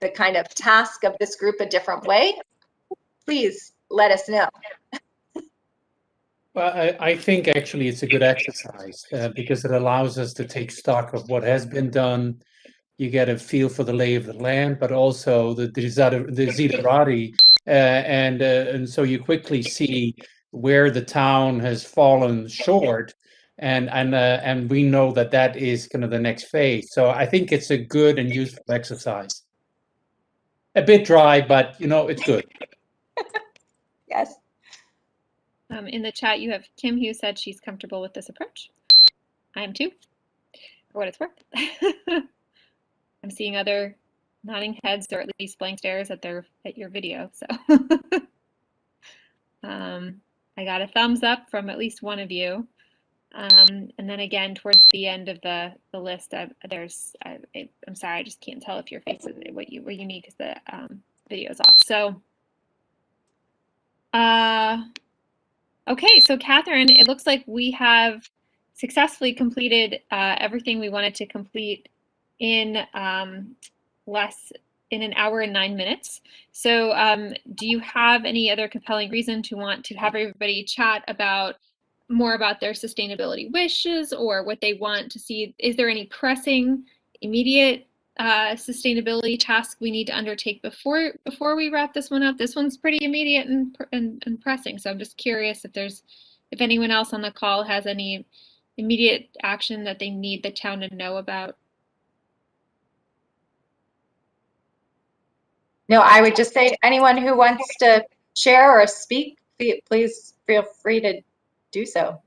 the kind of task of this group a different way, please let us know. Well, I think actually it's a good exercise because it allows us to take stock of what has been done. You get a feel for the lay of the land, but also the desiderati, and so you quickly see where the town has fallen short, and we know that that is kind of the next phase. So I think it's a good and useful exercise. A bit dry, but it's good. Yes. In the chat, you have Kim who said she's comfortable with this approach. I am too, for what it's worth. I'm seeing other nodding heads or at least blank stares at your video. So I got a thumbs up from at least one of you. And then again, towards the end of the list, I'm sorry, I just can't tell if your face is what you need because the video is off. So okay, so Catherine, it looks like we have successfully completed everything we wanted to complete in an hour and 9 minutes. So do you have any other compelling reason to want to have everybody chat about more about their sustainability wishes or what they want to see? Is there any pressing, immediate sustainability task we need to undertake before we wrap this one up? This one's pretty immediate and pressing. So I'm just curious if anyone else on the call has any immediate action that they need the town to know about. No, I would just say anyone who wants to share or speak, please feel free to do so.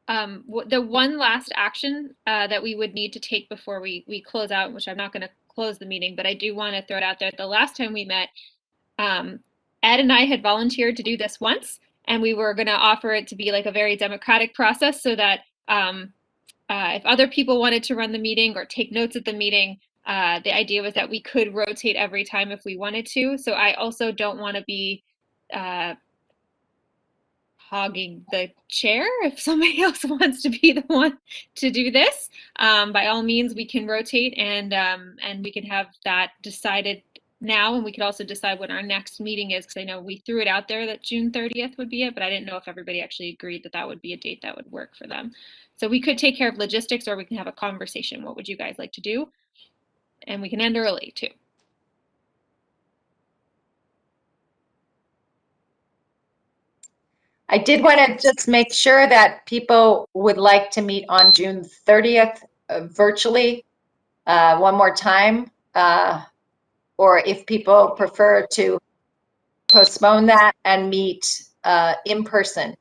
The one last action that we would need to take before we close out, which I'm not going to close the meeting, but I do want to throw it out there. The last time we met, Ed and I had volunteered to do this once, and we were going to offer it to be like a very democratic process so that if other people wanted to run the meeting or take notes at the meeting, the idea was that we could rotate every time if we wanted to. So I also don't want to be hogging the chair. If somebody else wants to be the one to do this, by all means, we can rotate and we can have that decided now, and we could also decide when our next meeting is, because I know we threw it out there that June 30th would be it, but I didn't know if everybody actually agreed that that would be a date that would work for them. So we could take care of logistics, or we can have a conversation. What would you guys like to do? And we can end early too. I did want to just make sure that people would like to meet on June 30th virtually one more time, or if people prefer to postpone that and meet in person.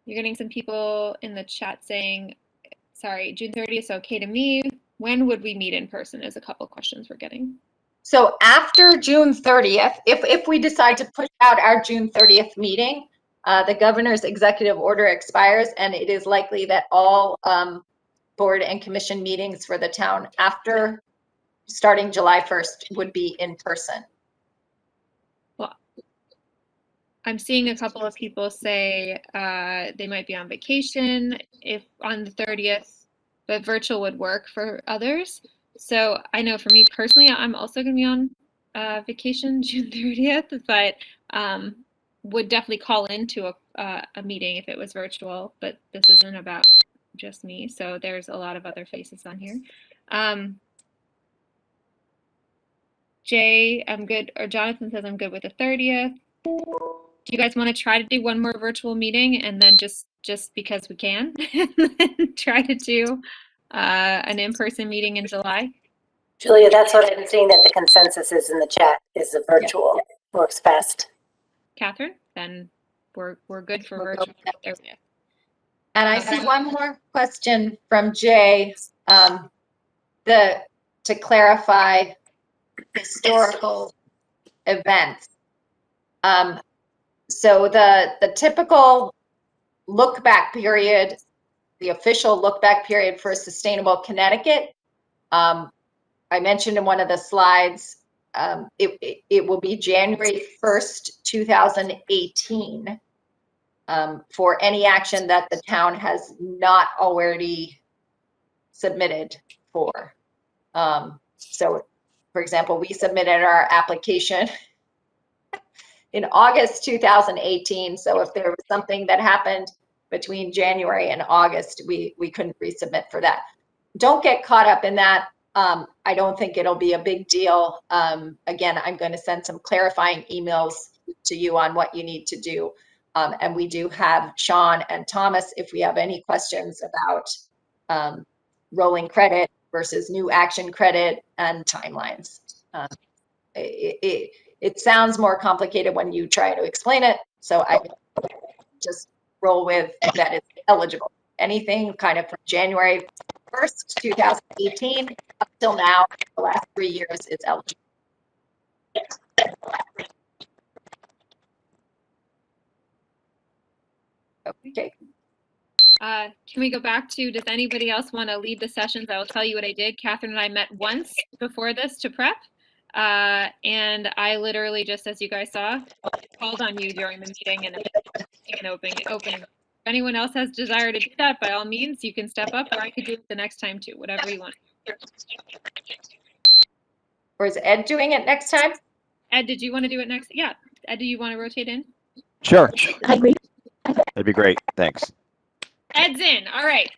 You're getting some people in the chat saying, sorry, June 30th is okay to me. When would we meet in person is a couple questions we're getting. So after June 30th, if we decide to push out our June 30th meeting, the governor's executive order expires, and it is likely that all board and commission meetings for the town after starting July 1st would be in person. Well, I'm seeing a couple of people say they might be on vacation if on the 30th, but virtual would work for others. So I know for me personally, I'm also going to be on vacation June 30th, but would definitely call into a meeting if it was virtual, but this isn't about just me. So there's a lot of other faces on here. Jay, I'm good, or Jonathan says I'm good with the 30th. Do you guys want to try to do one more virtual meeting and then just because we can and then try to do an in-person meeting in July? Julia, that's what I'm seeing that the consensus is in the chat is the virtual works best. Catherine, then we're good for virtual. And I see one more question from Jay, to clarify historical events. So the typical look back period, the official look back period for Sustainable Connecticut, I mentioned in one of the slides, it will be January 1st, 2018 for any action that the town has not already submitted for. So, for example, we submitted our application in August 2018. So if there was something that happened between January and August, we couldn't resubmit for that. Don't get caught up in that. I don't think it'll be a big deal. Again, I'm going to send some clarifying emails to you on what you need to do. And we do have Sean and Thomas if we have any questions about rolling credit versus new action credit and timelines. It sounds more complicated when you try to explain it. So I just roll with that it's eligible. Anything kind of from January 1st, 2018 up till now, the last 3 years, it's eligible. Okay. Can we go back to, does anybody else want to lead the sessions? I will tell you what I did. Catherine and I met once before this to prep. And I literally just, as you guys saw, called on you during the meeting and opening. If anyone else has desire to do that, by all means, you can step up, or I could do it the next time too, whatever you want. Or is Ed doing it next time? Ed, did you want to do it next? Yeah. Ed, do you want to rotate in? Sure. That'd be great. Thanks. Ed's in. All right.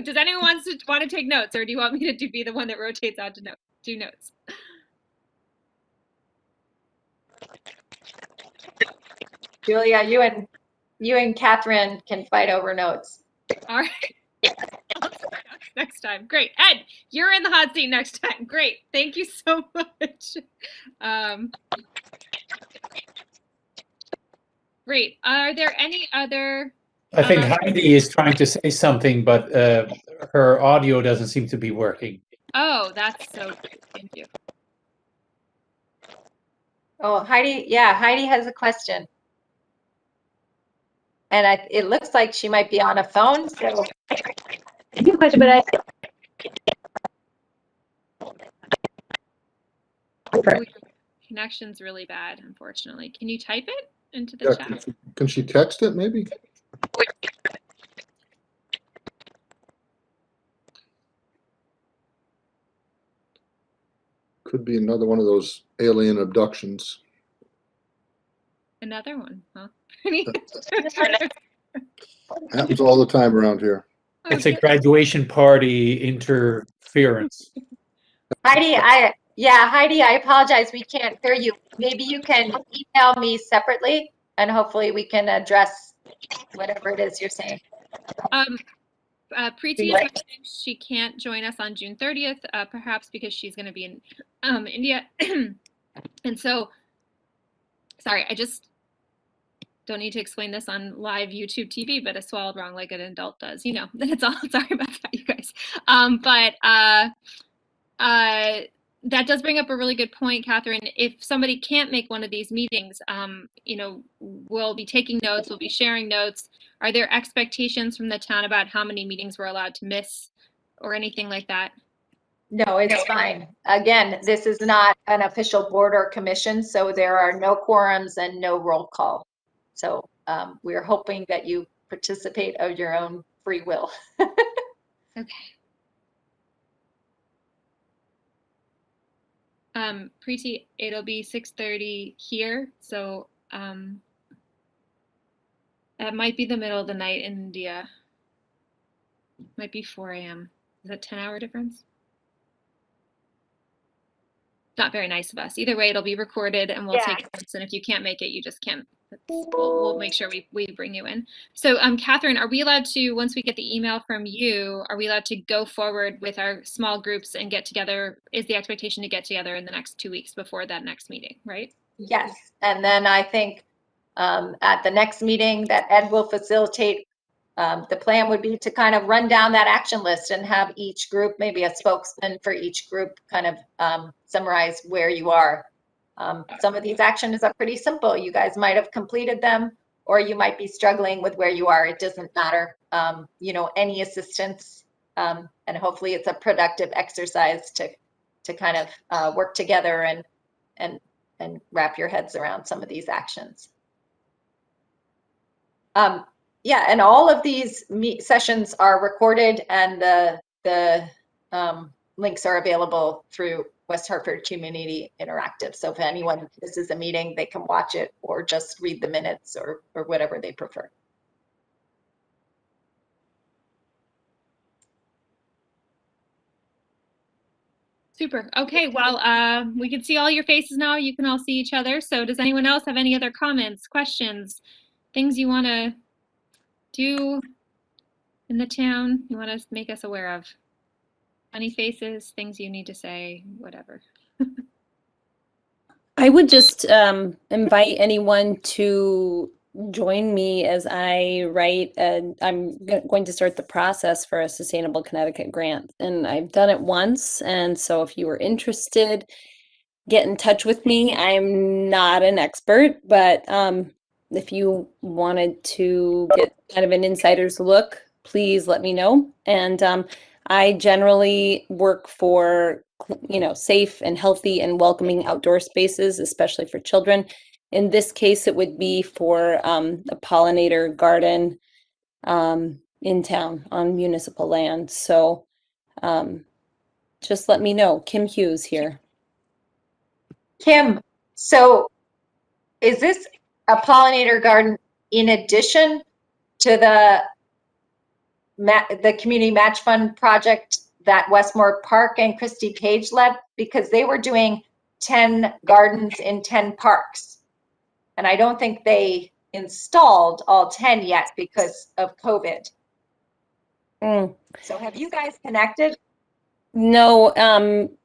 Does anyone want to take notes, or do you want me to be the one that rotates out to do notes? Julia, you and Catherine can fight over notes. All right. Next time. Great. Ed, you're in the hot seat next time. Great. Thank you so much. Great. Are there any other? I think Heidi is trying to say something, but her audio doesn't seem to be working. Oh, that's so good. Thank you. Oh, Heidi, yeah, Heidi has a question. And it looks like she might be on a phone, so. I do a question, but Connection's really bad, unfortunately. Can you type it into the chat? Can she text it, maybe? Could be another one of those alien abductions. Another one, huh? Happens all the time around here. It's a graduation party interference. Heidi, Heidi, I apologize. We can't hear you. Maybe you can email me separately and hopefully we can address whatever it is you're saying. Preeti is mentioning she can't join us on June 30th, perhaps because she's going to be in India. And so, sorry, I just don't need to explain this on live YouTube TV, but I swallowed wrong like an adult does. You know, that's all. Sorry about that, you guys. That does bring up a really good point, Catherine. If somebody can't make one of these meetings, you know, we'll be taking notes, we'll be sharing notes. Are there expectations from the town about how many meetings we're allowed to miss or anything like that? No, it's fine. Again, this is not an official board or commission, so there are no quorums and no roll call. So we're hoping that you participate of your own free will. Okay. Preeti, it'll be 6:30 here, so that might be the middle of the night in India. Might be 4 a.m. Is that 10-hour difference? Not very nice of us. Either way, it'll be recorded and we'll take notes. And if you can't make it, you just can't. We'll make sure we bring you in. So, Catherine, are we allowed to, once we get the email from you, are we allowed to go forward with our small groups and get together? Is the expectation to get together in the next 2 weeks before that next meeting, right? Yes. And then I think at the next meeting that Ed will facilitate, the plan would be to kind of run down that action list and have each group, maybe a spokesman for each group, kind of summarize where you are. Some of these actions are pretty simple. You guys might have completed them, or you might be struggling with where you are. It doesn't matter. You know, any assistance, and hopefully it's a productive exercise to kind of work together and wrap your heads around some of these actions. Yeah, and all of these sessions are recorded, and the the links are available through West Hartford Community Interactive. So if anyone misses a meeting, they can watch it or just read the minutes or whatever they prefer. Super. Okay, well, we can see all your faces now. You can all see each other. So does anyone else have any other comments, questions, things you want to do in the town you want to make us aware of? Funny faces, things you need to say, whatever. I would just invite anyone to join me as I write, and I'm going to start the process for a Sustainable Connecticut grant. And I've done it once, and so if you are interested, get in touch with me. I'm not an expert, but if you wanted to get kind of an insider's look, please let me know. And I generally work for, safe and healthy and welcoming outdoor spaces, especially for children. In this case, it would be for a pollinator garden in town on municipal land. So just let me know. Kim Hughes here. Kim, so is this a pollinator garden in addition to the community match fund project that Westmore Park and Christy Page led? Because they were doing 10 gardens in 10 parks. And I don't think they installed all 10 yet because of COVID. So have you guys connected? No,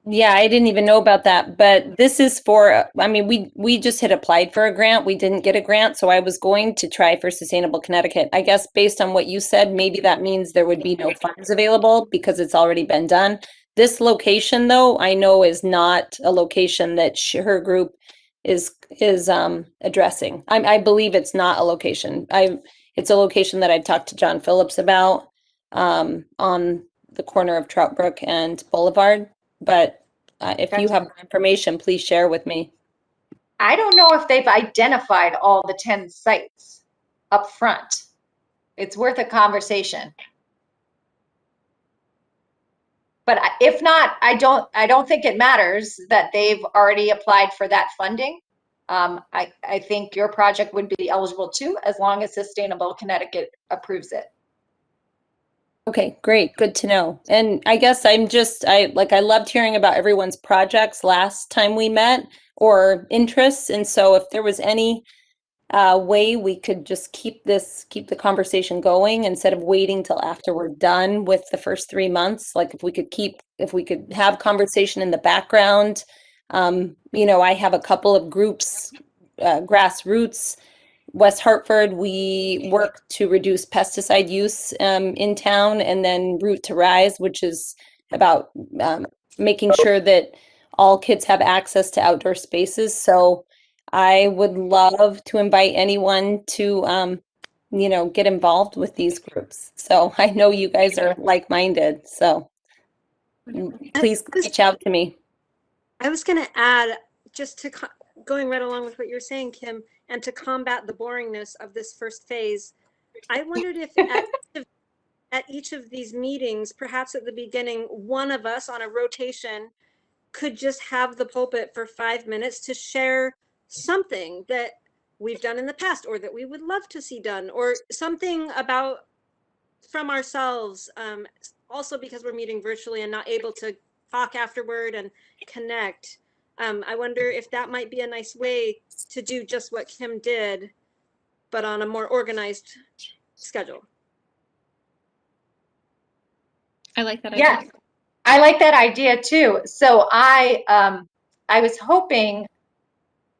yeah, I didn't even know about that, but this is for, I mean, we just had applied for a grant. We didn't get a grant, so I was going to try for Sustainable Connecticut. I guess based on what you said, maybe that means there would be no funds available because it's already been done. This location, though, I know is not a location that her group is addressing. I believe it's not a location. It's a location that I've talked to John Phillips about on the corner of Trout Brook and Boulevard. But if you have more information, please share with me. I don't know if they've identified all the 10 sites up front. It's worth a conversation. But if not, I don't think it matters that they've already applied for that funding. I think your project would be eligible too, as long as Sustainable Connecticut approves it. Okay, great. Good to know. And I guess I loved hearing about everyone's projects last time we met or interests. And so if there was any way we could just keep the conversation going instead of waiting till after we're done with the first 3 months, like if we could have conversation in the background. I have a couple of groups, grassroots, West Hartford, we work to reduce pesticide use in town, and then Root to Rise, which is about making sure that all kids have access to outdoor spaces. So I would love to invite anyone to, get involved with these groups. So I know you guys are like-minded, so please reach out to me. I was going to add, just to going right along with what you're saying, Kim, and to combat the boringness of this first phase, I wondered if at each of these meetings, perhaps at the beginning, one of us on a rotation could just have the pulpit for 5 minutes to share something that we've done in the past or that we would love to see done, or something about from ourselves, also because we're meeting virtually and not able to talk afterward and connect. I wonder if that might be a nice way to do just what Kim did, but on a more organized schedule. I like that idea. Yeah, I like that idea too. So I was hoping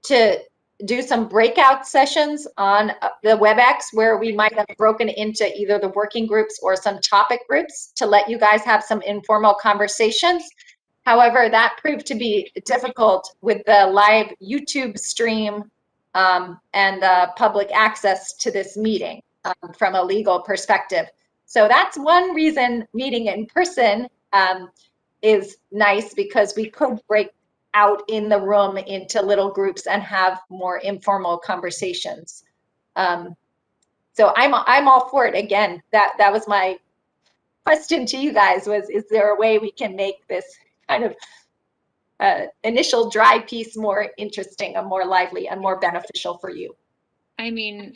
to do some breakout sessions on the WebEx where we might have broken into either the working groups or some topic groups to let you guys have some informal conversations. However, that proved to be difficult with the live YouTube stream and the public access to this meeting from a legal perspective. So that's one reason meeting in person is nice, because we could break out in the room into little groups and have more informal conversations. So I'm all for it. Again, that was my question to you guys was, is there a way we can make this kind of initial dry piece more interesting and more lively and more beneficial for you? I mean,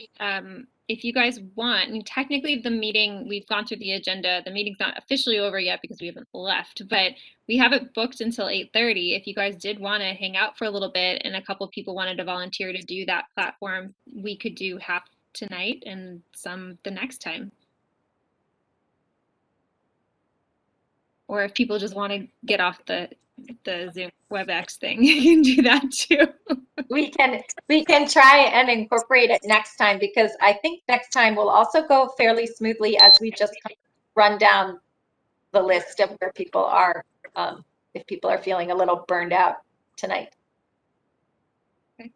if you guys want, I mean, technically the meeting, we've gone through the agenda. The meeting's not officially over yet because we haven't left, but we have it booked until 8:30. If you guys did want to hang out for a little bit and a couple of people wanted to volunteer to do that platform, we could do half tonight and some the next time. Or if people just want to get off the Zoom WebEx thing, you can do that too. We can try and incorporate it next time, because I think next time will also go fairly smoothly as we just kind of run down the list of where people are, if people are feeling a little burned out tonight. Okay.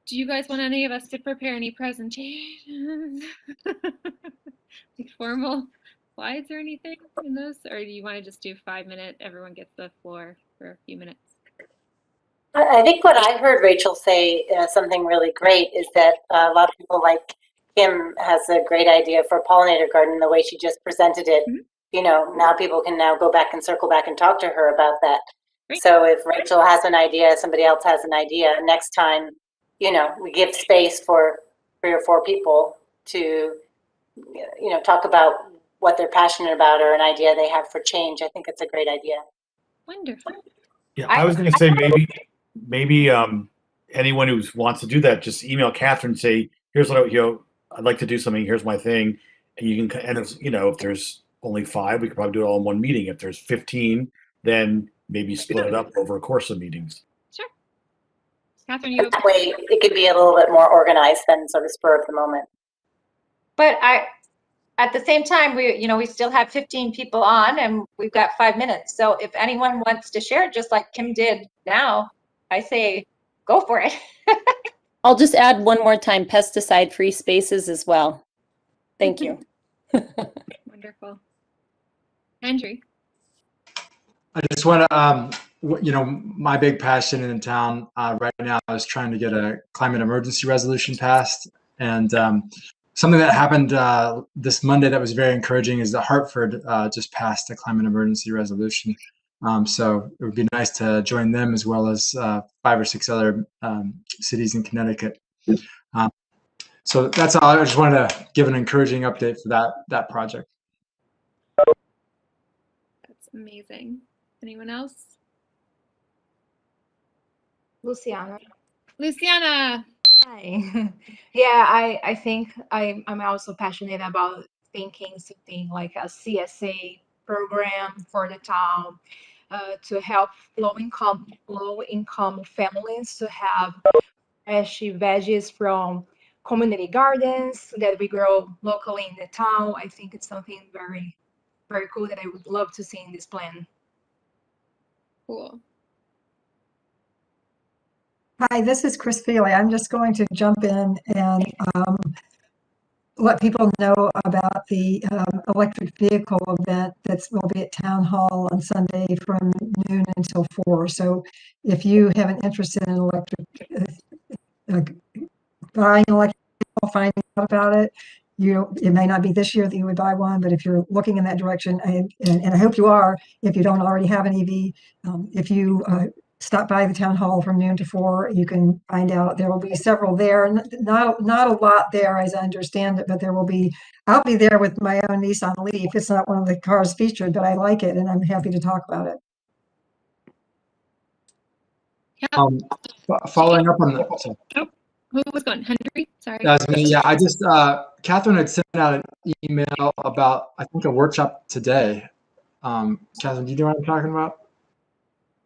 Do you guys want any of us to prepare any presentations? Like formal slides or anything in those? Or do you want to just do 5-minute, everyone gets the floor for a few minutes? I think what I heard Rachel say, something really great, is that a lot of people, like Kim, has a great idea for Pollinator Garden, the way she just presented it. Mm-hmm. You know, now people can now go back and circle back and talk to her about that. Great. So if Rachel has an idea, somebody else has an idea, next time, you know, we give space for 3 or 4 people to, you know, talk about what they're passionate about or an idea they have for change. I think it's a great idea. Wonderful. Yeah, I was going to say maybe anyone who wants to do that, just email Catherine and say, here's what I'd like to do something. Here's my thing, and you can. And if, you know, if there's only 5, we could probably do it all in one meeting. If there's 15, then maybe split it up over a course of meetings. Sure. Catherine, you that way it could be a little bit more organized than sort of spur of the moment. But at the same time, we still have 15 people on and we've got 5 minutes. So if anyone wants to share, just like Kim did now, I say go for it. I'll just add one more time, pesticide-free spaces as well. Thank you. Wonderful. Andrew. I just want to, my big passion in town right now is trying to get a climate emergency resolution passed. And something that happened this Monday that was very encouraging is that Hartford just passed a climate emergency resolution. So it would be nice to join them as well as 5 or 6 other cities in Connecticut. So that's all. I just wanted to give an encouraging update for that project. That's amazing. Anyone else? Luciana. Luciana. Hi. Yeah, I think I'm also passionate about thinking something like a CSA program for the town to help low-income families to have fresh veggies from community gardens that we grow locally in the town. I think it's something very, very cool that I would love to see in this plan. Cool. Hi, this is Chris Feely. I'm just going to jump in and let people know about the electric vehicle event that will be at Town Hall on Sunday from noon until 4. So if you have an interest in buying an electric vehicle, finding out about it, it may not be this year that you would buy one, but if you're looking in that direction, and I hope you are, if you don't already have an EV, if you stop by the town hall from noon to 4, you can find out. There will be several there, not a lot there as I understand it, but I'll be there with my own Nissan Leaf. It's not one of the cars featured, but I like it and I'm happy to talk about it. Following up on the. Oh, who was going? Henry? Sorry. That was me. Yeah, I just, Catherine had sent out an email about, I think, a workshop today. Catherine, do you know what I'm talking about?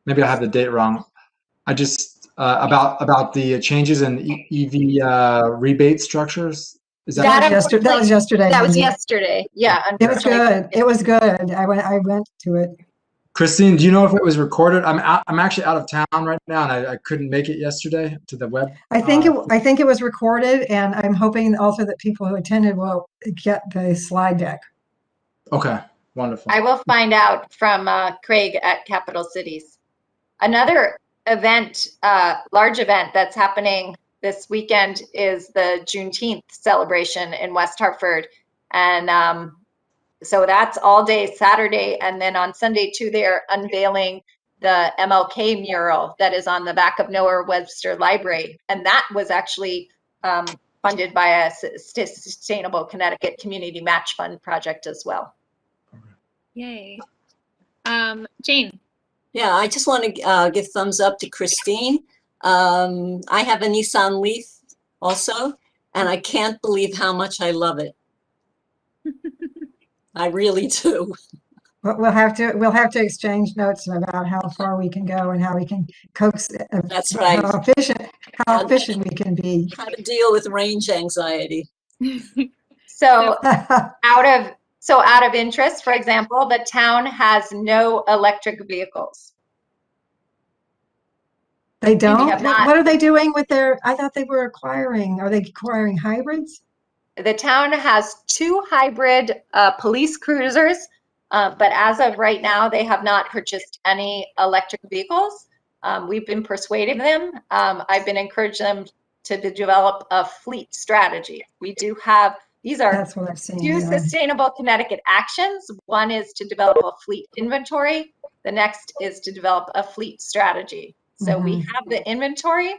Maybe I have the date wrong. I just, about the changes in EV rebate structures. Is that yesterday? That was yesterday. That was yesterday. Yeah. It was good. It was good. I went to it. Christine, do you know if it was recorded? I'm actually out of town right now, and I couldn't make it yesterday to the web. I think it was recorded, and I'm hoping also that people who attended will get the slide deck. Okay, wonderful. I will find out from Craig at Capital Cities. Another event, large event that's happening this weekend is the Juneteenth celebration in West Hartford, and So that's all day Saturday. And then on Sunday too, they're unveiling the MLK mural that is on the back of Noah Webster Library. And that was actually funded by a Sustainable Connecticut Community Match Fund project as well. Yay. Jane. Yeah, I just want to give thumbs up to Christine. I have a Nissan Leaf also, and I can't believe how much I love it. I really do. We'll have to exchange notes about how far we can go and how we can coax. That's right. How efficient we can be. How to deal with range anxiety. So out of interest, for example, the town has no electric vehicles. They don't? Not, what are they doing with their, I thought they were acquiring, are they acquiring hybrids? The town has 2 hybrid police cruisers, but as of right now, they have not purchased any electric vehicles. We've been persuading them. I've been encouraging them to develop a fleet strategy. We do have, these are That's what I've seen, 2 yeah. Sustainable Connecticut actions. One is to develop a fleet inventory. The next is to develop a fleet strategy. So we have the inventory.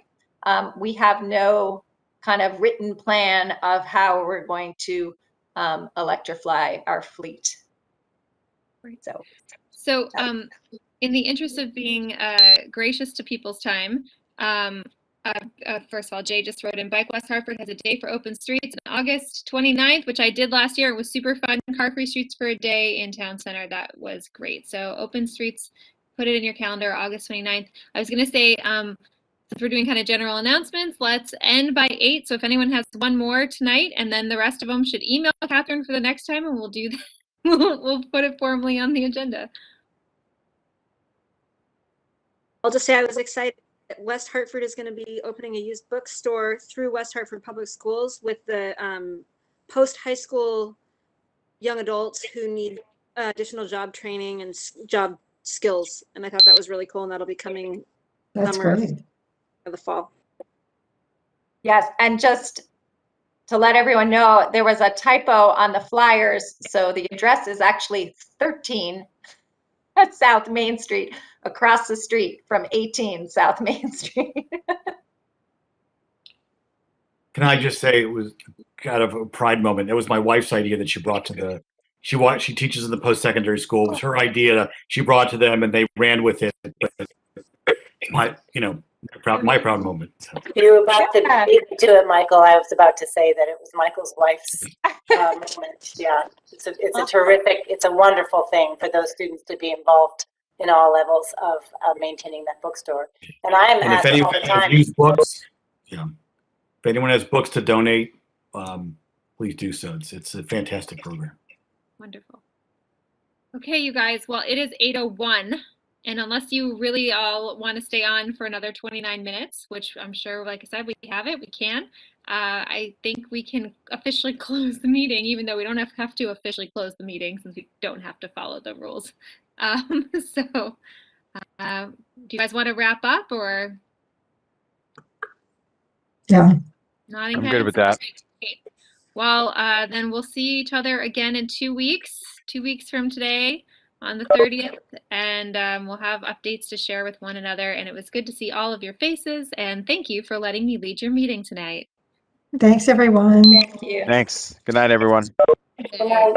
We have no kind of written plan of how we're going to electrify our fleet. So in the interest of being gracious to people's time, first of all, Jay just wrote in, Bike West Hartford has a day for open streets on August 29th, which I did last year. It was super fun. Car-free streets for a day in town center. That was great. So open streets, put it in your calendar, August 29th. I was going to say, since we're doing kind of general announcements, let's end by 8. So if anyone has one more tonight, and then the rest of them should email Catherine for the next time, and we'll do that. We'll put it formally on the agenda. I'll just say I was excited that West Hartford is going to be opening a used bookstore through West Hartford Public Schools with the post-high school young adults who need additional job training and job skills. And I thought that was really cool, and that'll be coming summer of the fall. Yes, and just to let everyone know, there was a typo on the flyers. So the address is actually 13 South Main Street, across the street from 18 South Main Street. Can I just say it was kind of a pride moment. It was my wife's idea that she brought to the, she teaches in the post-secondary school. It was her idea. She brought to them and they ran with it. My proud moment. So. You were about to beat me to it, Michael. I was about to say that it was Michael's wife's moment. Yeah, it's a terrific, it's a wonderful thing for those students to be involved in all levels of maintaining that bookstore. And I am asked all the time. Use books, if anyone has books to donate, please do so. It's a fantastic program. Wonderful. Okay, you guys. Well, it is 8:01. And unless you really all want to stay on for another 29 minutes, which I'm sure, like I said, we have it, we can. I think we can officially close the meeting, even though we don't have to officially close the meeting since we don't have to follow the rules. Do you guys want to wrap up or? Yeah. Nodding I'm heads? good with that. Okay. Well, then we'll see each other again in 2 weeks, 2 weeks from today on the 30th, and we'll have updates to share with one another. And it was good to see all of your faces, and thank you for letting me lead your meeting tonight. Thanks, everyone. Thank you. Thanks. Good night, everyone. Good night.